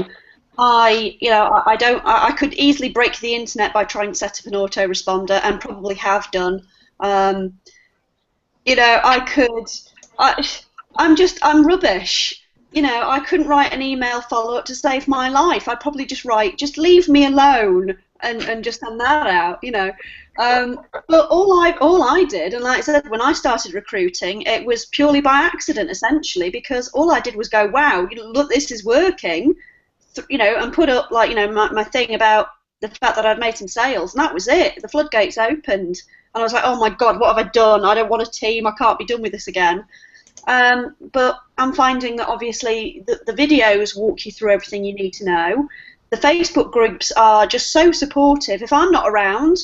S6: could easily break the internet by trying to set up an autoresponder, and probably have done. You know, I'm rubbish. You know, I couldn't write an email follow-up to save my life. I'd probably just write, just leave me alone, and just send that out, you know. But all I did, and like I said, when I started recruiting, it was purely by accident, essentially, because all I did was go, wow, look, this is working, you know, and put up, like, you know, my thing about the fact that I'd made some sales, and that was it. The floodgates opened, and I was like, oh my God, what have I done? I don't want a team. I can't be done with this again. But I'm finding that obviously the videos walk you through everything you need to know. The Facebook groups are just so supportive. If I'm not around,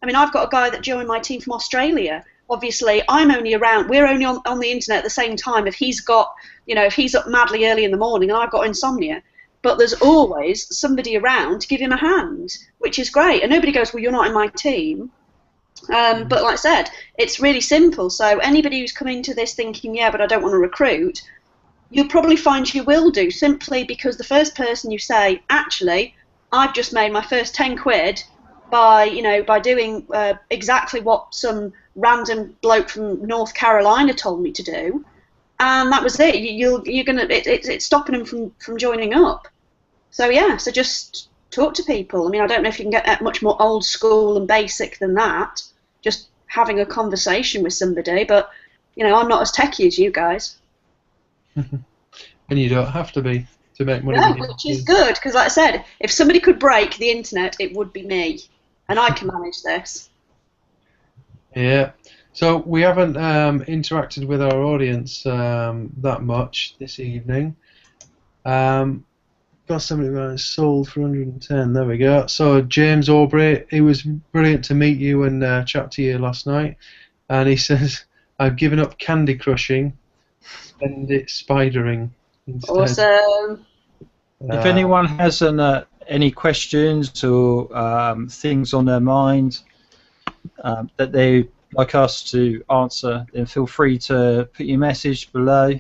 S6: I mean, I've got a guy that joined my team from Australia. Obviously, I'm only around. We're only on the internet at the same time if he's got, you know, if he's up madly early in the morning and I've got insomnia. But there's always somebody around to give him a hand, which is great. And nobody goes, well, you're not in my team. But like I said, it's really simple. So anybody who's coming to this thinking, yeah, but I don't want to recruit, you'll probably find you will do, simply because the first person you say, actually, I've just made my first 10 quid by doing exactly what some random bloke from North Carolina told me to do, and that was it. It's stopping them from joining up. So yeah, so just talk to people. I mean, I don't know if you can get that much more old school and basic than that, just having a conversation with somebody, but you know, I'm not as techie as you guys.
S1: And you don't have to be to make money.
S6: No, which is good, because like I said, if somebody could break the internet, it would be me, and I can manage this.
S1: Yeah. So we haven't interacted with our audience that much this evening. Got somebody who sold for 110. There we go. So James Aubrey, it was brilliant to meet you and chat to you last night. And he says, I've given up candy crushing, spend it spidering instead.
S6: Awesome.
S4: If anyone has any questions or things on their mind that they'd like us to answer, then feel free to put your message below,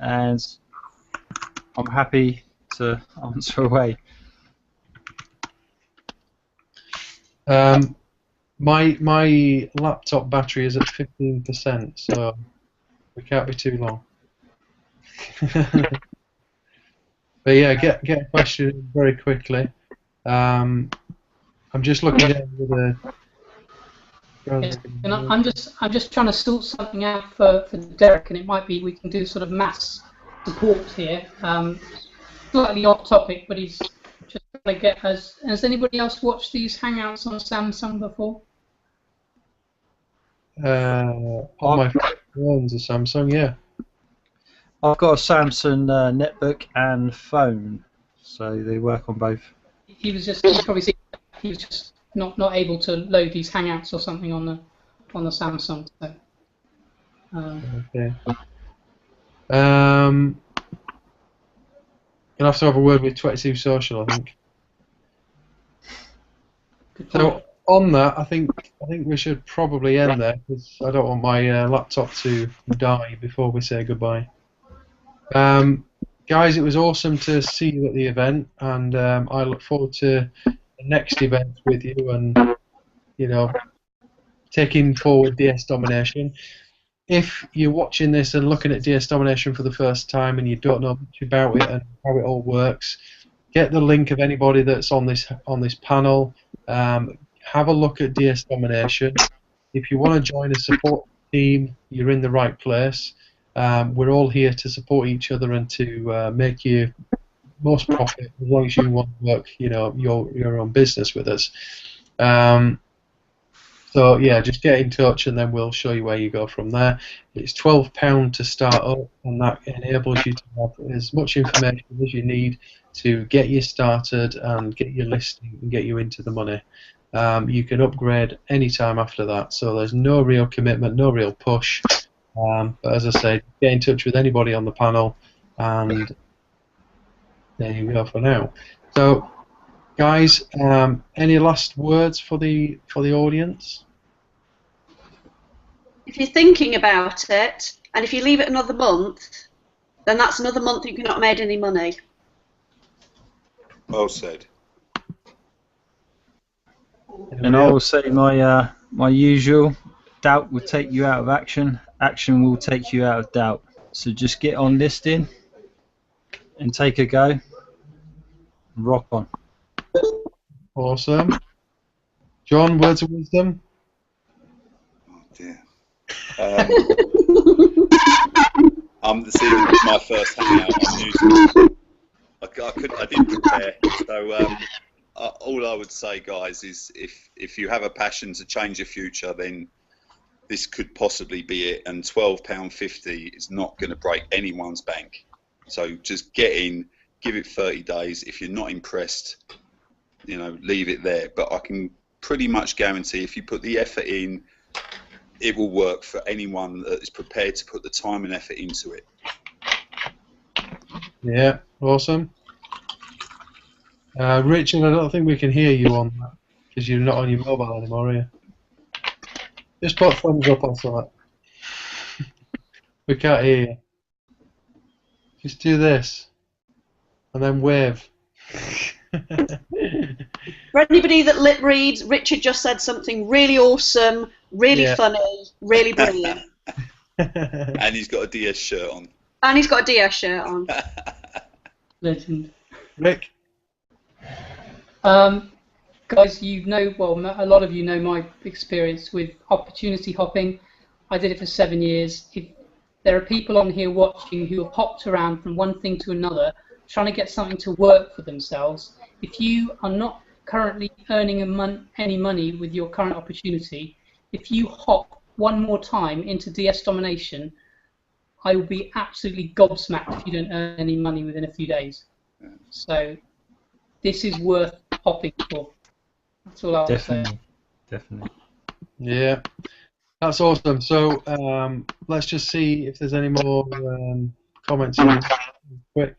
S4: and I'm happy to answer away.
S1: My laptop battery is at 15%, so we can't be too long. But yeah, get a question in very quickly. I'm just looking at the.
S3: Yes, and I'm just trying to sort something out for Derek, and it might be we can do sort of mass support here. Slightly off topic, but he's just trying to get. Has anybody else watched these Hangouts on Samsung before?
S1: On my phone's a Samsung, yeah.
S4: I've got a Samsung netbook and phone, so they work on both.
S3: He was just not able to load these Hangouts or something on the Samsung. So,
S1: okay. Gonna have to have a word with 22 Social, I think. So on that, I think we should probably end there because I don't want my laptop to die before we say goodbye. Guys, it was awesome to see you at the event, and I look forward to the next event with you, and taking forward DSDomination. If you're watching this and looking at DSDomination for the first time and you don't know much about it and how it all works, get the link of anybody that's on this panel. Have a look at DSDomination. If you want to join a support team, you're in the right place. We're all here to support each other and to make you most profit as long as you want to work, your own business with us. So yeah, just get in touch and then we'll show you where you go from there. It's £12 to start up, and that enables you to have as much information as you need to get you started and get you listing and get you into the money. You can upgrade anytime after that, so there's no real commitment, no real push. But as I say, get in touch with anybody on the panel, and there you go for now. So, guys, any last words for the audience?
S6: If you're thinking about it, and if you leave it another month, then that's another month you've not made any money.
S7: Well said.
S4: And I will say my usual: doubt will take you out of action. Action will take you out of doubt. So just get on listing and take a go. Rock on.
S1: Awesome. John, words of wisdom?
S7: Oh dear. This is my first hangout. I'm new to it. I didn't prepare. So all I would say, guys, is if you have a passion to change your future, then this could possibly be it. And £12.50 is not going to break anyone's bank. So just get in, give it 30 days. If you're not impressed, leave it there. But I can pretty much guarantee if you put the effort in, it will work for anyone that is prepared to put the time and effort into it.
S1: Yeah, awesome. Richard, I don't think we can hear you on that because you're not on your mobile anymore, are you? Just put thumbs up on something. We can't hear you. Just do this and then wave.
S6: For anybody that lip reads, Richard just said something really awesome, really funny, really brilliant.
S7: And he's got a DS shirt on.
S6: And he's got a DS shirt on.
S3: Legend.
S1: Rick?
S3: Guys, a lot of you know my experience with opportunity hopping. I did it for 7 years. If there are people on here watching who have hopped around from one thing to another, trying to get something to work for themselves. If you are not currently earning any money with your current opportunity, if you hop one more time into DSDomination, I will be absolutely gobsmacked if you don't earn any money within a few days. So this is worth hopping for. That's all I'll say.
S4: Definitely.
S1: Yeah, that's awesome. So let's just see if there's any more comments. Quick.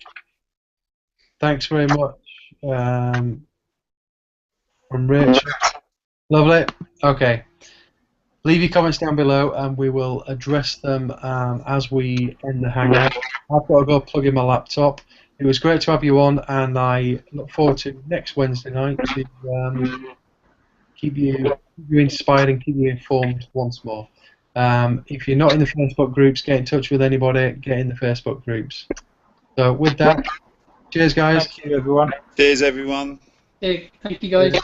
S1: Thanks very much, from Rich. Lovely. Okay. Leave your comments down below and we will address them as we end the Hangout. I've got to go plug in my laptop. It was great to have you on, and I look forward to next Wednesday night to keep you inspired and keep you informed once more. If you're not in the Facebook groups, get in touch with anybody, get in the Facebook groups. So with that, cheers guys.
S4: Thank you everyone.
S7: Cheers everyone.
S3: Thank you guys.